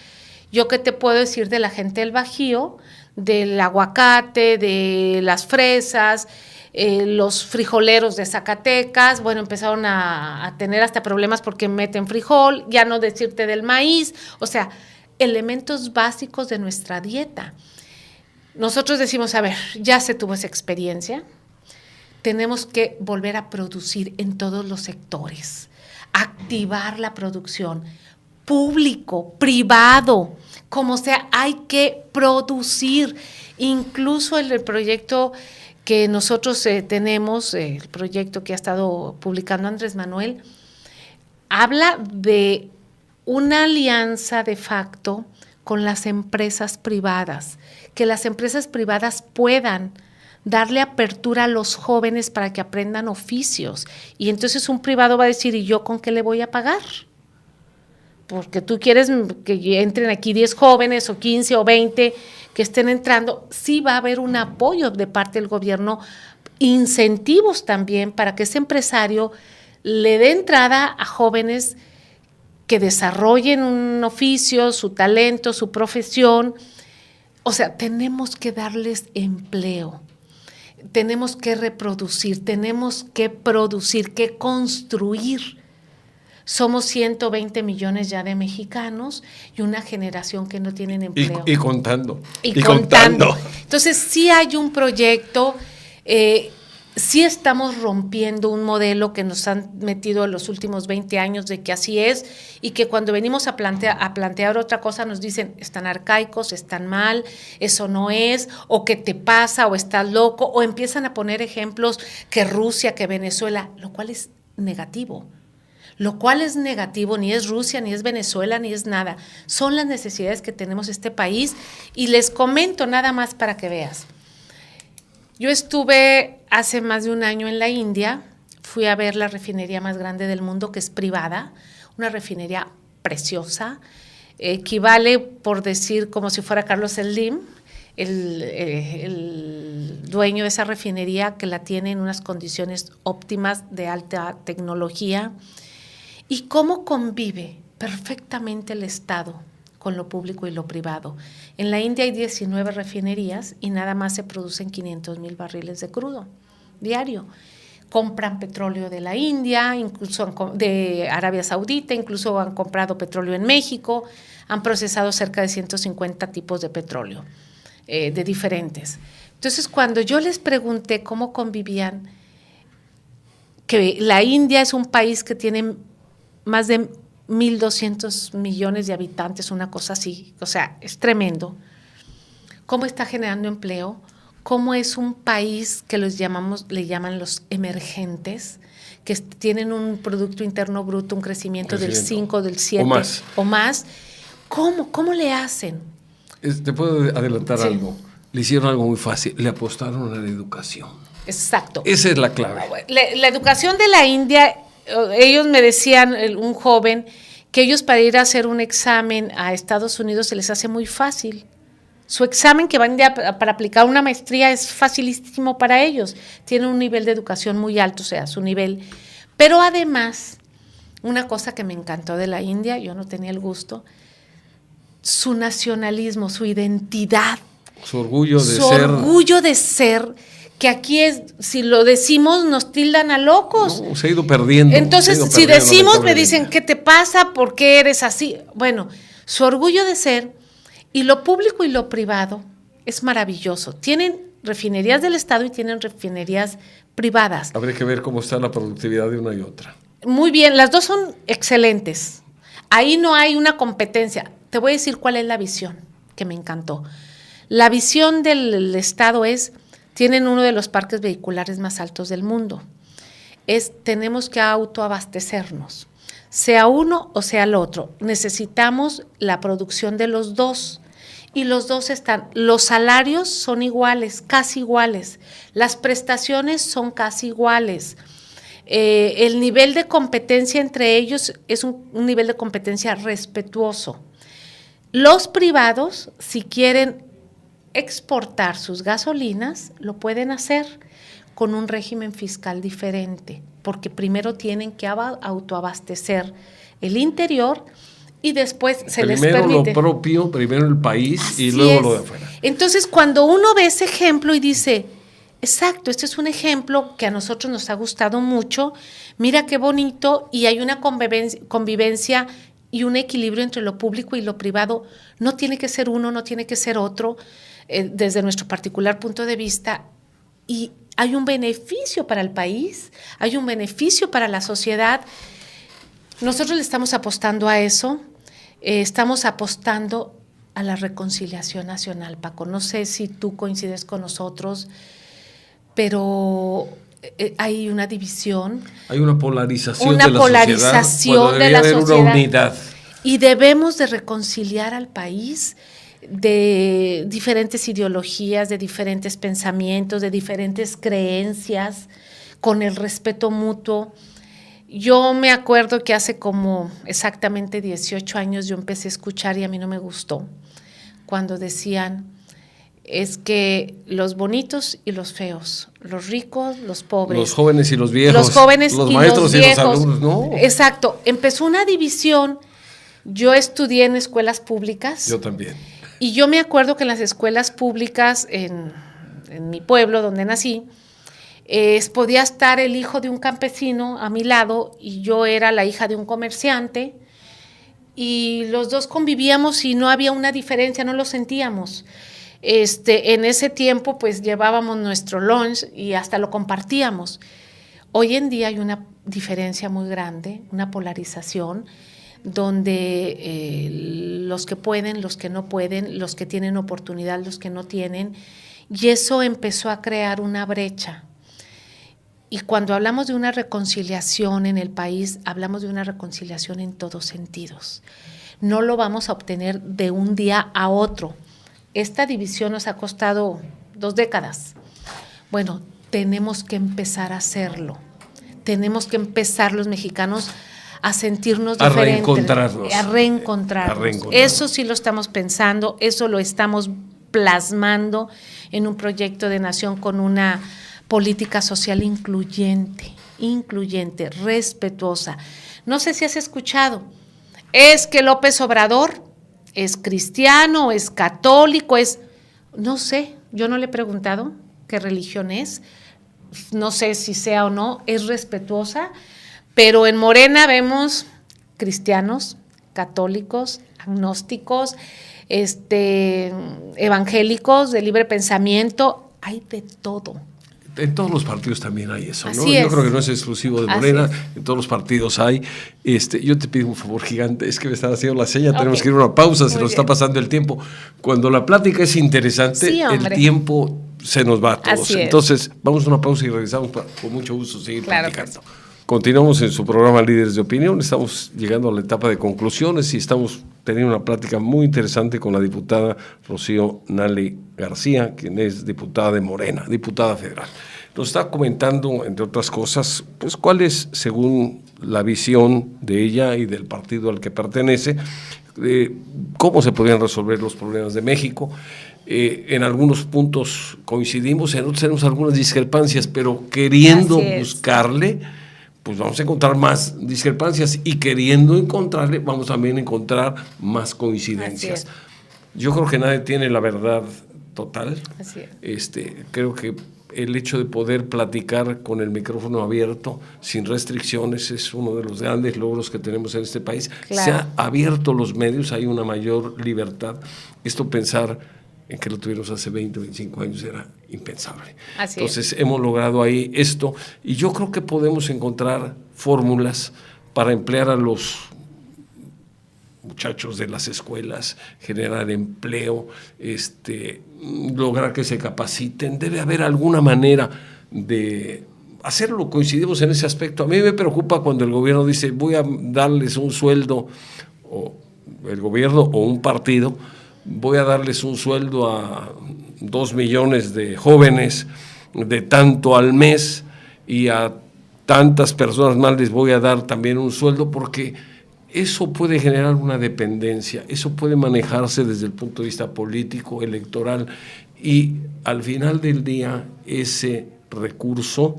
Yo qué te puedo decir de la gente del Bajío, del aguacate, de las fresas, los frijoleros de Zacatecas, bueno, empezaron a tener hasta problemas porque meten frijol, ya no decirte del maíz, o sea, elementos básicos de nuestra dieta. Nosotros decimos, a ver, ya se tuvo esa experiencia, tenemos que volver a producir en todos los sectores, activar la producción, público, privado, como sea, hay que producir. Incluso el proyecto que nosotros tenemos, el proyecto que ha estado publicando Andrés Manuel, habla de una alianza de facto con las empresas privadas, que las empresas privadas puedan darle apertura a los jóvenes para que aprendan oficios. Y entonces un privado va a decir, ¿y yo con qué le voy a pagar? Porque tú quieres que entren aquí 10 jóvenes o 15 o 20 que estén entrando. Sí va a haber un apoyo de parte del gobierno, incentivos también para que ese empresario le dé entrada a jóvenes que desarrollen un oficio, su talento, su profesión. O sea, tenemos que darles empleo. Tenemos que reproducir, tenemos que producir, que construir. Somos 120 millones ya de mexicanos y una generación que no tienen empleo. Y contando. Y contando. Entonces, sí hay un proyecto, sí estamos rompiendo un modelo que nos han metido en los últimos 20 años de que así es y que cuando venimos a plantear otra cosa nos dicen, están arcaicos, están mal, eso no es, o qué te pasa, o estás loco, o empiezan a poner ejemplos que Rusia, que Venezuela, lo cual es negativo. Ni es Rusia, ni es Venezuela, ni es nada. Son las necesidades que tenemos este país y les comento nada más para que veas. Yo estuve hace más de un año en la India, fui a ver la refinería más grande del mundo, que es privada, una refinería preciosa, equivale, por decir, como si fuera Carlos Slim, el dueño de esa refinería, que la tiene en unas condiciones óptimas de alta tecnología, y cómo convive perfectamente el Estado con lo público y lo privado. En la India hay 19 refinerías y nada más se producen 500,000 barriles de crudo diario. Compran petróleo de la India, incluso de Arabia Saudita, incluso han comprado petróleo en México, han procesado cerca de 150 tipos de petróleo, de diferentes. Entonces, cuando yo les pregunté cómo convivían, que la India es un país que tiene más de 1,200 millones de habitantes, una cosa así, o sea, es tremendo. ¿Cómo está generando empleo? ¿Cómo es un país que le llaman los emergentes, que tienen un Producto Interno Bruto, un crecimiento del 5, del 7 o más? ¿Cómo le hacen? Te puedo adelantar algo. Le hicieron algo muy fácil, le apostaron a la educación. Exacto. Esa es la clave. La educación de la India, ellos me decían, un joven, que ellos para ir a hacer un examen a Estados Unidos se les hace muy fácil. Su examen que van para aplicar una maestría es facilísimo para ellos. Tienen un nivel de educación muy alto, o sea, su nivel. Pero además, una cosa que me encantó de la India, yo no tenía el gusto, su nacionalismo, su identidad. Su orgullo de ser, que aquí si lo decimos nos tildan a locos. No, se ha ido perdiendo. Entonces, si decimos, me dicen, ¿qué te pasa? ¿Por qué eres así? Bueno, su orgullo de ser, y lo público y lo privado, es maravilloso. Tienen refinerías del Estado y tienen refinerías privadas. Habría que ver cómo está la productividad de una y otra. Muy bien, las dos son excelentes. Ahí no hay una competencia. Te voy a decir cuál es la visión, que me encantó. La visión del Estado tienen uno de los parques vehiculares más altos del mundo. Tenemos que autoabastecernos, sea uno o sea el otro. Necesitamos la producción de los dos. Y los dos los salarios son iguales, casi iguales. Las prestaciones son casi iguales. El nivel de competencia entre ellos es un nivel de competencia respetuoso. Los privados, si quieren exportar sus gasolinas, lo pueden hacer con un régimen fiscal diferente, porque primero tienen que autoabastecer el interior y después se les permite. Primero lo propio, primero el país. Así y luego lo de afuera. Entonces, cuando uno ve ese ejemplo y dice, exacto, este es un ejemplo que a nosotros nos ha gustado mucho, mira qué bonito, y hay una convivencia y un equilibrio entre lo público y lo privado. No tiene que ser uno, no tiene que ser otro, desde nuestro particular punto de vista, y hay un beneficio para el país, hay un beneficio para la sociedad. Nosotros le estamos apostando a eso. Estamos apostando a la reconciliación nacional, Paco. No sé si tú coincides con nosotros, pero hay una división. Hay una polarización de la sociedad. De la sociedad. Una unidad. Y debemos de reconciliar al país de diferentes ideologías, de diferentes pensamientos, de diferentes creencias, con el respeto mutuo. Yo me acuerdo que hace como exactamente 18 años yo empecé a escuchar y a mí no me gustó, cuando decían, es que los bonitos y los feos, los ricos, los pobres. Los jóvenes y los viejos. Los jóvenes los y maestros los y viejos. los alumnos, no. Exacto, empezó una división. Yo estudié en escuelas públicas. Yo también. Y yo me acuerdo que en las escuelas públicas, en mi pueblo donde nací, podía estar el hijo de un campesino a mi lado y yo era la hija de un comerciante y los dos convivíamos y no había una diferencia, no lo sentíamos. En ese tiempo pues llevábamos nuestro lunch y hasta lo compartíamos. Hoy en día hay una diferencia muy grande, una polarización, donde los que pueden, los que no pueden, los que tienen oportunidad, los que no tienen, y eso empezó a crear una brecha. Y cuando hablamos de una reconciliación en el país, hablamos de una reconciliación en todos sentidos. No lo vamos a obtener de un día a otro. Esta división nos ha costado 2 décadas. Bueno, tenemos que empezar a hacerlo. Tenemos que empezar los mexicanos a sentirnos diferentes. A reencontrarnos. Eso sí lo estamos pensando, eso lo estamos plasmando en un proyecto de nación con una política social incluyente, respetuosa. No sé si has escuchado, es que López Obrador es cristiano, es católico, no sé, yo no le he preguntado qué religión es, no sé si sea o no, es respetuosa, pero en Morena vemos cristianos, católicos, agnósticos, evangélicos, de libre pensamiento, hay de todo. En todos los partidos también hay eso, ¿no? Yo creo que no es exclusivo de Morena, en todos los partidos hay. Yo te pido un favor gigante, es que me están haciendo la seña, tenemos que ir a una pausa, se nos está pasando el tiempo. Cuando la plática es interesante, el tiempo se nos va a todos. Entonces, vamos a una pausa y regresamos con mucho gusto seguir platicando. Continuamos en su programa Líderes de Opinión, estamos llegando a la etapa de conclusiones y estamos teniendo una plática muy interesante con la diputada Rocío Nale García, quien es diputada de Morena, diputada federal. Nos está comentando, entre otras cosas, pues cuál es, según la visión de ella y del partido al que pertenece, cómo se podrían resolver los problemas de México. En algunos puntos coincidimos, en otros tenemos algunas discrepancias, pero queriendo buscarle, pues vamos a encontrar más discrepancias y queriendo encontrarle, vamos también a encontrar más coincidencias. Yo creo que nadie tiene la verdad total. Así es. Creo que el hecho de poder platicar con el micrófono abierto, sin restricciones, es uno de los grandes logros que tenemos en este país. Claro. Se han abierto los medios, hay una mayor libertad. Esto pensar en que lo tuvimos hace 20, 25 años era impensable. Así Entonces hemos logrado ahí esto y yo creo que podemos encontrar fórmulas para emplear a los muchachos de las escuelas, generar empleo, lograr que se capaciten. Debe haber alguna manera de hacerlo, coincidimos en ese aspecto. A mí me preocupa cuando el gobierno dice voy a darles un sueldo, o el gobierno o un partido, voy a darles un sueldo a 2 millones de jóvenes de tanto al mes y a tantas personas más les voy a dar también un sueldo, porque eso puede generar una dependencia, eso puede manejarse desde el punto de vista político, electoral, y al final del día ese recurso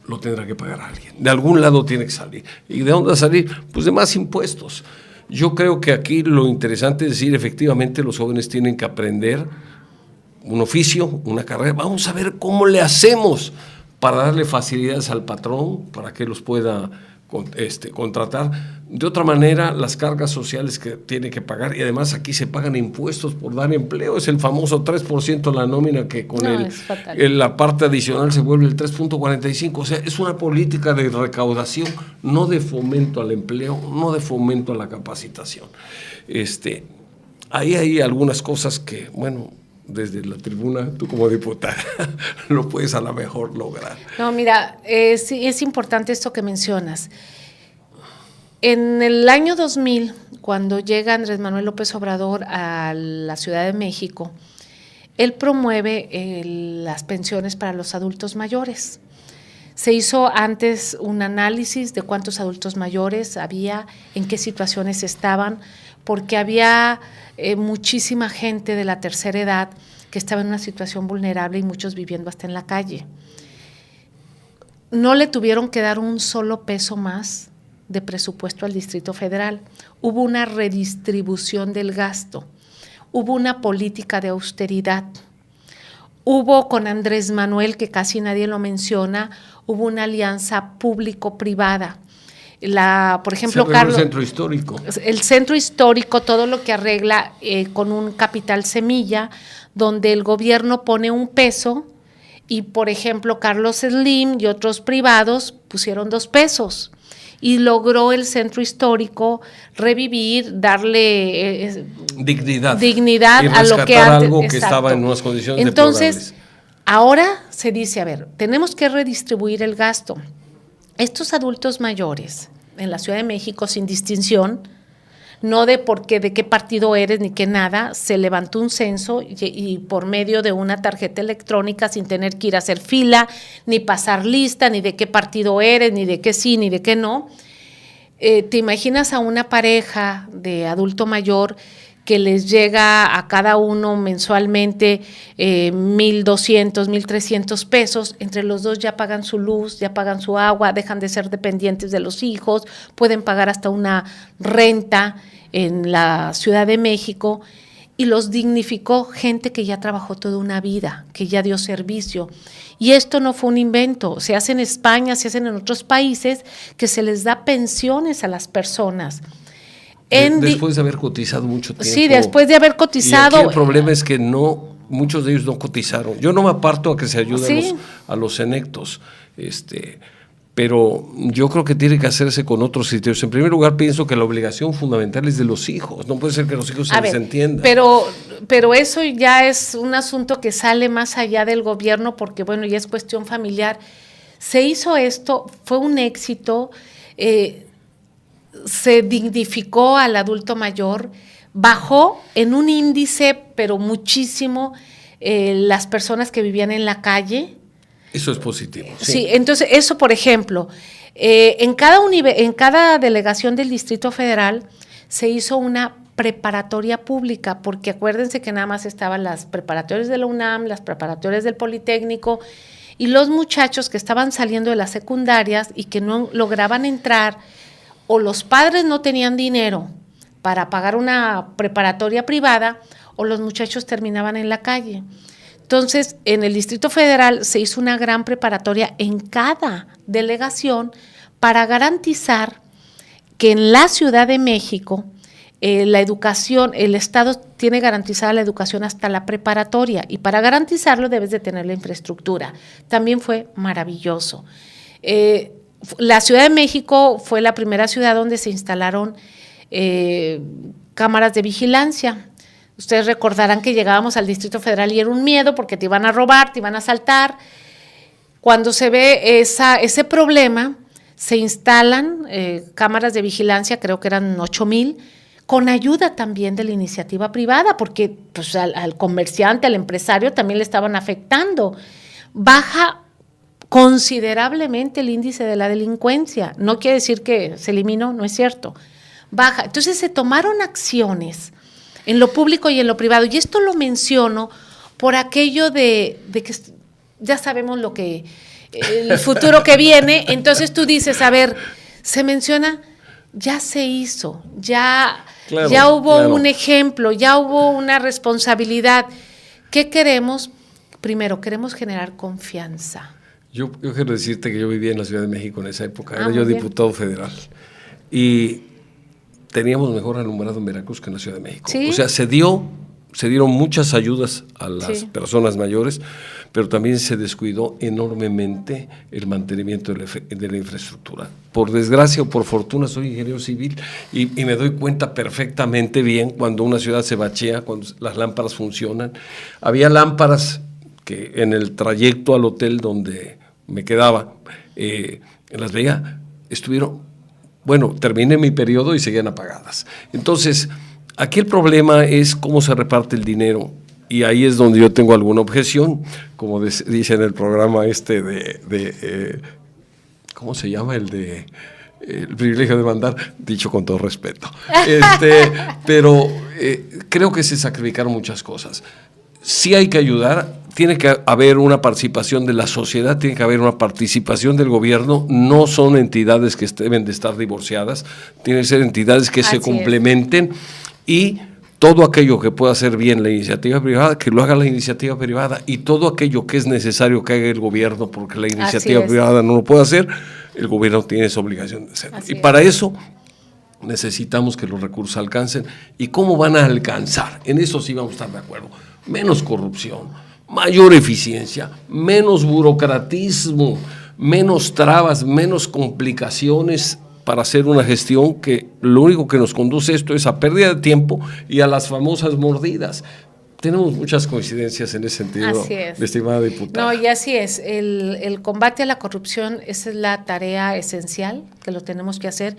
lo tendrá que pagar alguien. De algún lado tiene que salir. ¿Y de dónde va a salir? Pues de más impuestos. Yo creo que aquí lo interesante es decir, efectivamente los jóvenes tienen que aprender un oficio, una carrera. Vamos a ver cómo le hacemos para darle facilidades al patrón, para que los pueda contratar. De otra manera, las cargas sociales que tiene que pagar, y además aquí se pagan impuestos por dar empleo, es el famoso 3% la nómina que con la parte adicional se vuelve el 3.45, o sea, es una política de recaudación, no de fomento al empleo, no de fomento a la capacitación. Ahí hay algunas cosas que, bueno, desde la tribuna, tú como diputada, lo puedes a lo mejor lograr. No, mira, sí, es importante esto que mencionas. En el año 2000, cuando llega Andrés Manuel López Obrador a la Ciudad de México, él promueve las pensiones para los adultos mayores. Se hizo antes un análisis de cuántos adultos mayores había, en qué situaciones estaban, porque había muchísima gente de la tercera edad que estaba en una situación vulnerable y muchos viviendo hasta en la calle. No le tuvieron que dar un solo peso más de presupuesto al Distrito Federal. Hubo una redistribución del gasto, hubo una política de austeridad, hubo con Andrés Manuel, que casi nadie lo menciona, hubo una alianza público-privada. Por ejemplo, Carlos, el centro histórico. El centro histórico, todo lo que arregla con un capital semilla, donde el gobierno pone un peso y, por ejemplo, Carlos Slim y otros privados pusieron 2 pesos y logró el centro histórico revivir, darle dignidad y a lo que antes, algo que exacto, estaba en unas condiciones entonces, deplorables. Ahora se dice, a ver, tenemos que redistribuir el gasto. Estos adultos mayores en la Ciudad de México, sin distinción, no de qué partido eres ni qué nada, se levantó un censo y por medio de una tarjeta electrónica, sin tener que ir a hacer fila, ni pasar lista, ni de qué partido eres, ni de qué sí, ni de qué no. ¿Te imaginas a una pareja de adulto mayor que les llega a cada uno mensualmente 1,200, 1,300 pesos? Entre los dos ya pagan su luz, ya pagan su agua, dejan de ser dependientes de los hijos, pueden pagar hasta una renta en la Ciudad de México, y los dignificó gente que ya trabajó toda una vida, que ya dio servicio. Y esto no fue un invento, se hace en España, se hacen en otros países, que se les da pensiones a las personas. Después de haber cotizado mucho tiempo. Sí, después de haber cotizado. Y aquí el problema es que muchos de ellos no cotizaron. Yo no me aparto a que se ayude a los senectos, pero yo creo que tiene que hacerse con otros criterios. En primer lugar, pienso que la obligación fundamental es de los hijos. No puede ser que los hijos se les entienda. Pero eso ya es un asunto que sale más allá del gobierno, porque bueno, ya es cuestión familiar. Se hizo esto, fue un éxito. Se dignificó al adulto mayor, bajó en un índice, pero muchísimo, las personas que vivían en la calle. Eso es positivo. Sí, entonces eso, por ejemplo, en cada delegación del Distrito Federal se hizo una preparatoria pública, porque acuérdense que nada más estaban las preparatorias de la UNAM, las preparatorias del Politécnico, y los muchachos que estaban saliendo de las secundarias y que no lograban entrar, o los padres no tenían dinero para pagar una preparatoria privada, o los muchachos terminaban en la calle. Entonces, en el Distrito Federal se hizo una gran preparatoria en cada delegación para garantizar que en la Ciudad de México la educación, el Estado tiene garantizada la educación hasta la preparatoria, y para garantizarlo debes de tener la infraestructura. También fue maravilloso. La Ciudad de México fue la primera ciudad donde se instalaron cámaras de vigilancia. Ustedes recordarán que llegábamos al Distrito Federal y era un miedo porque te iban a robar, te iban a asaltar. Cuando se ve ese problema, se instalan cámaras de vigilancia, creo que eran 8,000, con ayuda también de la iniciativa privada, porque pues, al comerciante, al empresario también le estaban afectando. Baja considerablemente el índice de la delincuencia. No quiere decir que se eliminó, no es cierto. Baja. Entonces se tomaron acciones en lo público y en lo privado. Y esto lo menciono por aquello de que ya sabemos lo que el futuro que viene. Entonces tú dices, a ver, se menciona, ya se hizo, ya hubo un ejemplo, ya hubo una responsabilidad. ¿Qué queremos? Primero, queremos generar confianza. Yo quiero decirte que yo vivía en la Ciudad de México en esa época, era yo diputado federal, y teníamos mejor alumbrado en Veracruz que en la Ciudad de México. ¿Sí? O sea, se dieron muchas ayudas a las personas mayores, pero también se descuidó enormemente el mantenimiento de la infraestructura. Por desgracia o por fortuna soy ingeniero civil y me doy cuenta perfectamente bien cuando una ciudad se bachea, cuando las lámparas funcionan. Había lámparas que en el trayecto al hotel donde me quedaba, las veía, terminé mi periodo y seguían apagadas. Entonces, aquí el problema es cómo se reparte el dinero, y ahí es donde yo tengo alguna objeción, como dice en el programa ¿cómo se llama? El privilegio de mandar, dicho con todo respeto. Pero creo que se sacrificaron muchas cosas. Sí hay que ayudar, tiene que haber una participación de la sociedad, tiene que haber una participación del gobierno, no son entidades que deben de estar divorciadas, tienen que ser entidades que se complementen, y todo aquello que pueda hacer bien la iniciativa privada, que lo haga la iniciativa privada, y todo aquello que es necesario que haga el gobierno, porque la iniciativa privada no lo puede hacer, el gobierno tiene esa obligación de hacerlo. Y para eso necesitamos que los recursos alcancen. ¿Y cómo van a alcanzar? En eso sí vamos a estar de acuerdo. Menos corrupción, mayor eficiencia, menos burocratismo, menos trabas, menos complicaciones para hacer una gestión que lo único que nos conduce esto es a pérdida de tiempo y a las famosas mordidas. Tenemos muchas coincidencias en ese sentido, estimada diputada. No, y así es. El combate a la corrupción, esa es la tarea esencial que lo tenemos que hacer,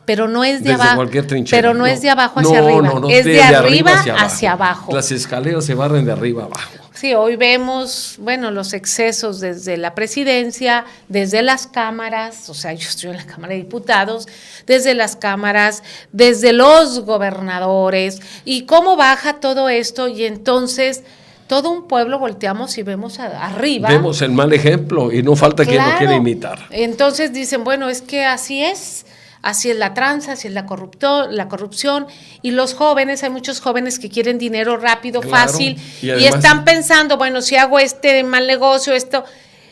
pero no es de abajo, pero no es de abajo hacia arriba, es de arriba hacia abaeabajo. Las escaleras se barren de arriba abajo. Sí, hoy vemos, los excesos desde la presidencia, desde las cámaras, o sea, yo estoy en la Cámara de Diputados, desde las cámaras, desde los gobernadores, y cómo baja todo esto, y entonces todo un pueblo volteamos y vemos arriba. Vemos el mal ejemplo y no falta quien lo quiera imitar. Entonces dicen, es que así es la tranza, así es la corrupción, y los jóvenes, hay muchos jóvenes que quieren dinero rápido, fácil, y están pensando, si hago este mal negocio,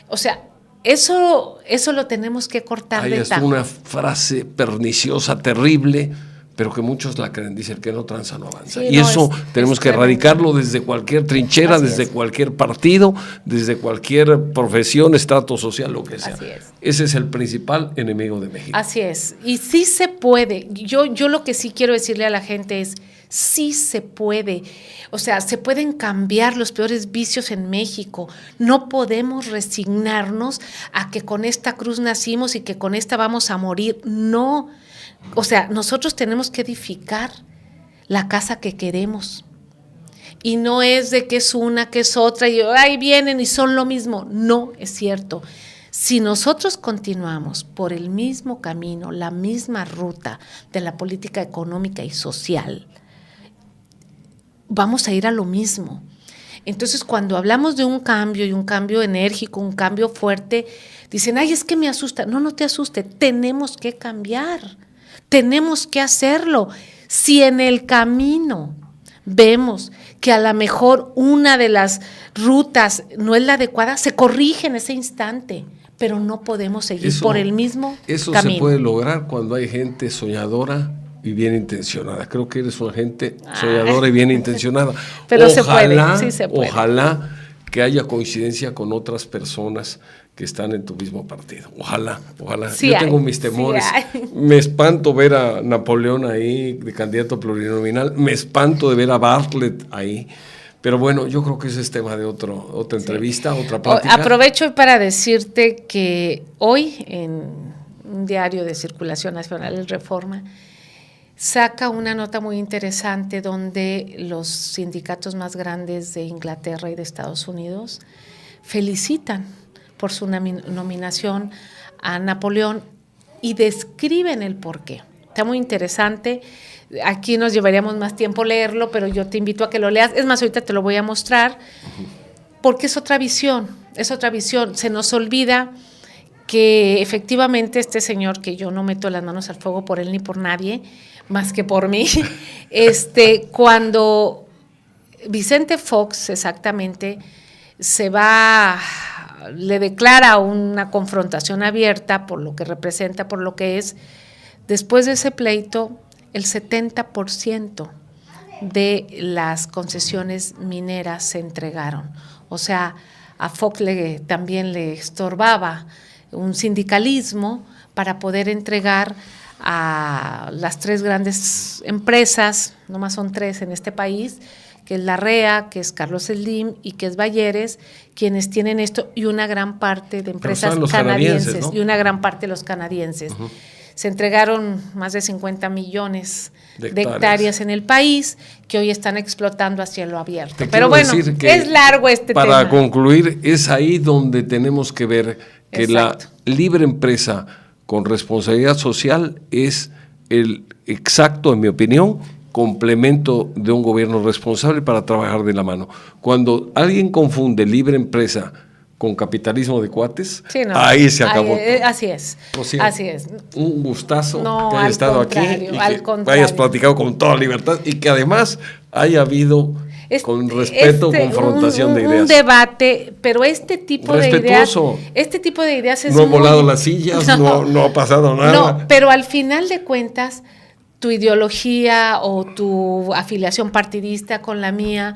o sea, eso lo tenemos que cortar de tajo. Es una frase perniciosa, terrible, pero que muchos la creen, dicen que no tranza, no avanza. Sí, y eso tenemos que erradicarlo desde cualquier trinchera, desde cualquier partido, desde cualquier profesión, estrato social, lo que sea. Ese es el principal enemigo de México. Así es. Y sí se puede. Yo lo que sí quiero decirle a la gente es, sí se puede. O sea, se pueden cambiar los peores vicios en México. No podemos resignarnos a que con esta cruz nacimos y que con esta vamos a morir. No. O sea, nosotros tenemos que edificar la casa que queremos. Y no es de que es una, que es otra, y ahí vienen y son lo mismo. No, es cierto. Si nosotros continuamos por el mismo camino, la misma ruta de la política económica y social, vamos a ir a lo mismo. Entonces, cuando hablamos de un cambio, y un cambio enérgico, un cambio fuerte, dicen, es que me asusta. No te asuste, tenemos que cambiar. Tenemos que hacerlo. Si en el camino vemos que a lo mejor una de las rutas no es la adecuada, se corrige en ese instante, pero no podemos seguir por el mismo camino. Eso se puede lograr cuando hay gente soñadora y bien intencionada. Creo que eres una gente soñadora y bien intencionada. Pero se puede, sí se puede. Ojalá que haya coincidencia con otras personas que están en tu mismo partido. Ojalá. Sí, yo tengo mis temores. Sí, me espanto ver a Napoleón ahí de candidato plurinominal, me espanto de ver a Bartlett ahí. Pero bueno, yo creo que ese es tema de otra entrevista, otra plática. Aprovecho para decirte que hoy en un diario de circulación nacional, el Reforma, saca una nota muy interesante donde los sindicatos más grandes de Inglaterra y de Estados Unidos felicitan por su nominación a Napoleón y describen el porqué. Está muy interesante. Aquí nos llevaríamos más tiempo leerlo, pero yo te invito a que lo leas. Es más, ahorita te lo voy a mostrar, porque es otra visión. Se nos olvida que efectivamente este señor, que yo no meto las manos al fuego por él ni por nadie, más que por mí, cuando Vicente Fox exactamente le declara una confrontación abierta por lo que representa, por lo que es, después de ese pleito, el 70% de las concesiones mineras se entregaron. O sea, a Fox también le estorbaba un sindicalismo para poder entregar a las 3 grandes empresas, nomás son 3 en este país, que es la REA, que es Carlos Slim y que es Bayeres, quienes tienen esto, y una gran parte de empresas canadienses, ¿no? Y una gran parte de los canadienses. Uh-huh. Se entregaron más de 50 millones de hectáreas en el país, que hoy están explotando a cielo abierto. Pero bueno, es largo este tema. Para concluir, es ahí donde tenemos que ver que Exacto. La libre empresa con responsabilidad social es el exacto, en mi opinión, complemento de un gobierno responsable para trabajar de la mano. Cuando alguien confunde libre empresa con capitalismo de cuates, sí, no, ahí se acabó. Así es. Rocío, así es. Un gustazo que hayas estado aquí y que hayas platicado con toda libertad y que además haya habido con respeto, confrontación de ideas. Un debate, pero este tipo de ideas es no han volado las sillas, no ha pasado nada. No, pero al final de cuentas, tu ideología o tu afiliación partidista con la mía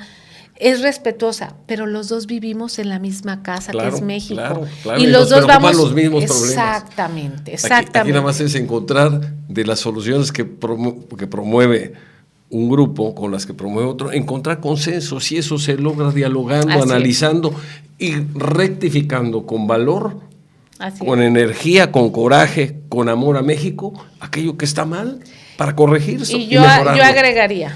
es respetuosa, pero los dos vivimos en la misma casa, que es México. Claro. Y los dos vamos los mismos problemas. Exactamente. Aquí nada más es encontrar de las soluciones que promueve un grupo con las que promueve otro, encontrar consensos, y eso se logra dialogando, analizando y rectificando con valor, con energía, con coraje, con amor a México, aquello que está mal, para corregirse y mejorarlo. Yo agregaría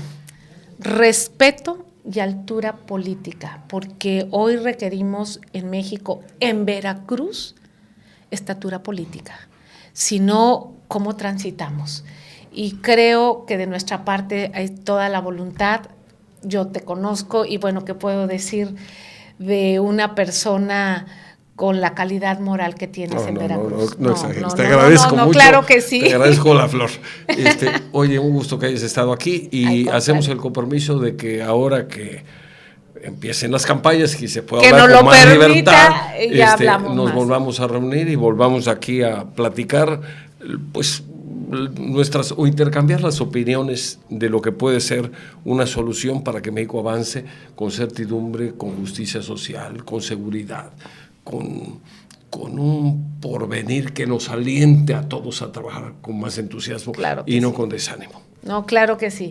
respeto y altura política, porque hoy requerimos en México, en Veracruz, estatura política. Si no, ¿cómo transitamos? Y creo que de nuestra parte hay toda la voluntad. Yo te conozco y bueno, ¿qué puedo decir de una persona con la calidad moral que tienes en Veracruz? No exageres, te agradezco mucho. Claro que sí. Te agradezco la flor. Oye, un gusto que hayas estado aquí y hacemos el compromiso de que ahora que empiecen las campañas y se pueda hablar con más libertad, nos volvamos a reunir y volvamos aquí a platicar, pues, o intercambiar las opiniones de lo que puede ser una solución para que México avance con certidumbre, con justicia social, con seguridad, con un porvenir que nos aliente a todos a trabajar con más entusiasmo y no con desánimo. No, claro que sí.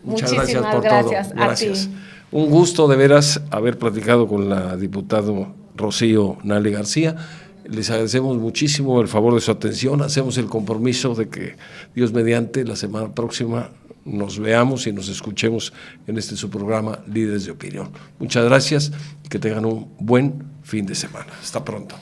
Muchas gracias por todo. Gracias. Un gusto de veras haber platicado con la diputada Rocío Nale García. Les agradecemos muchísimo el favor de su atención. Hacemos el compromiso de que, Dios mediante, la semana próxima nos veamos y nos escuchemos en su programa Líderes de Opinión. Muchas gracias y que tengan un buen fin de semana. Hasta pronto.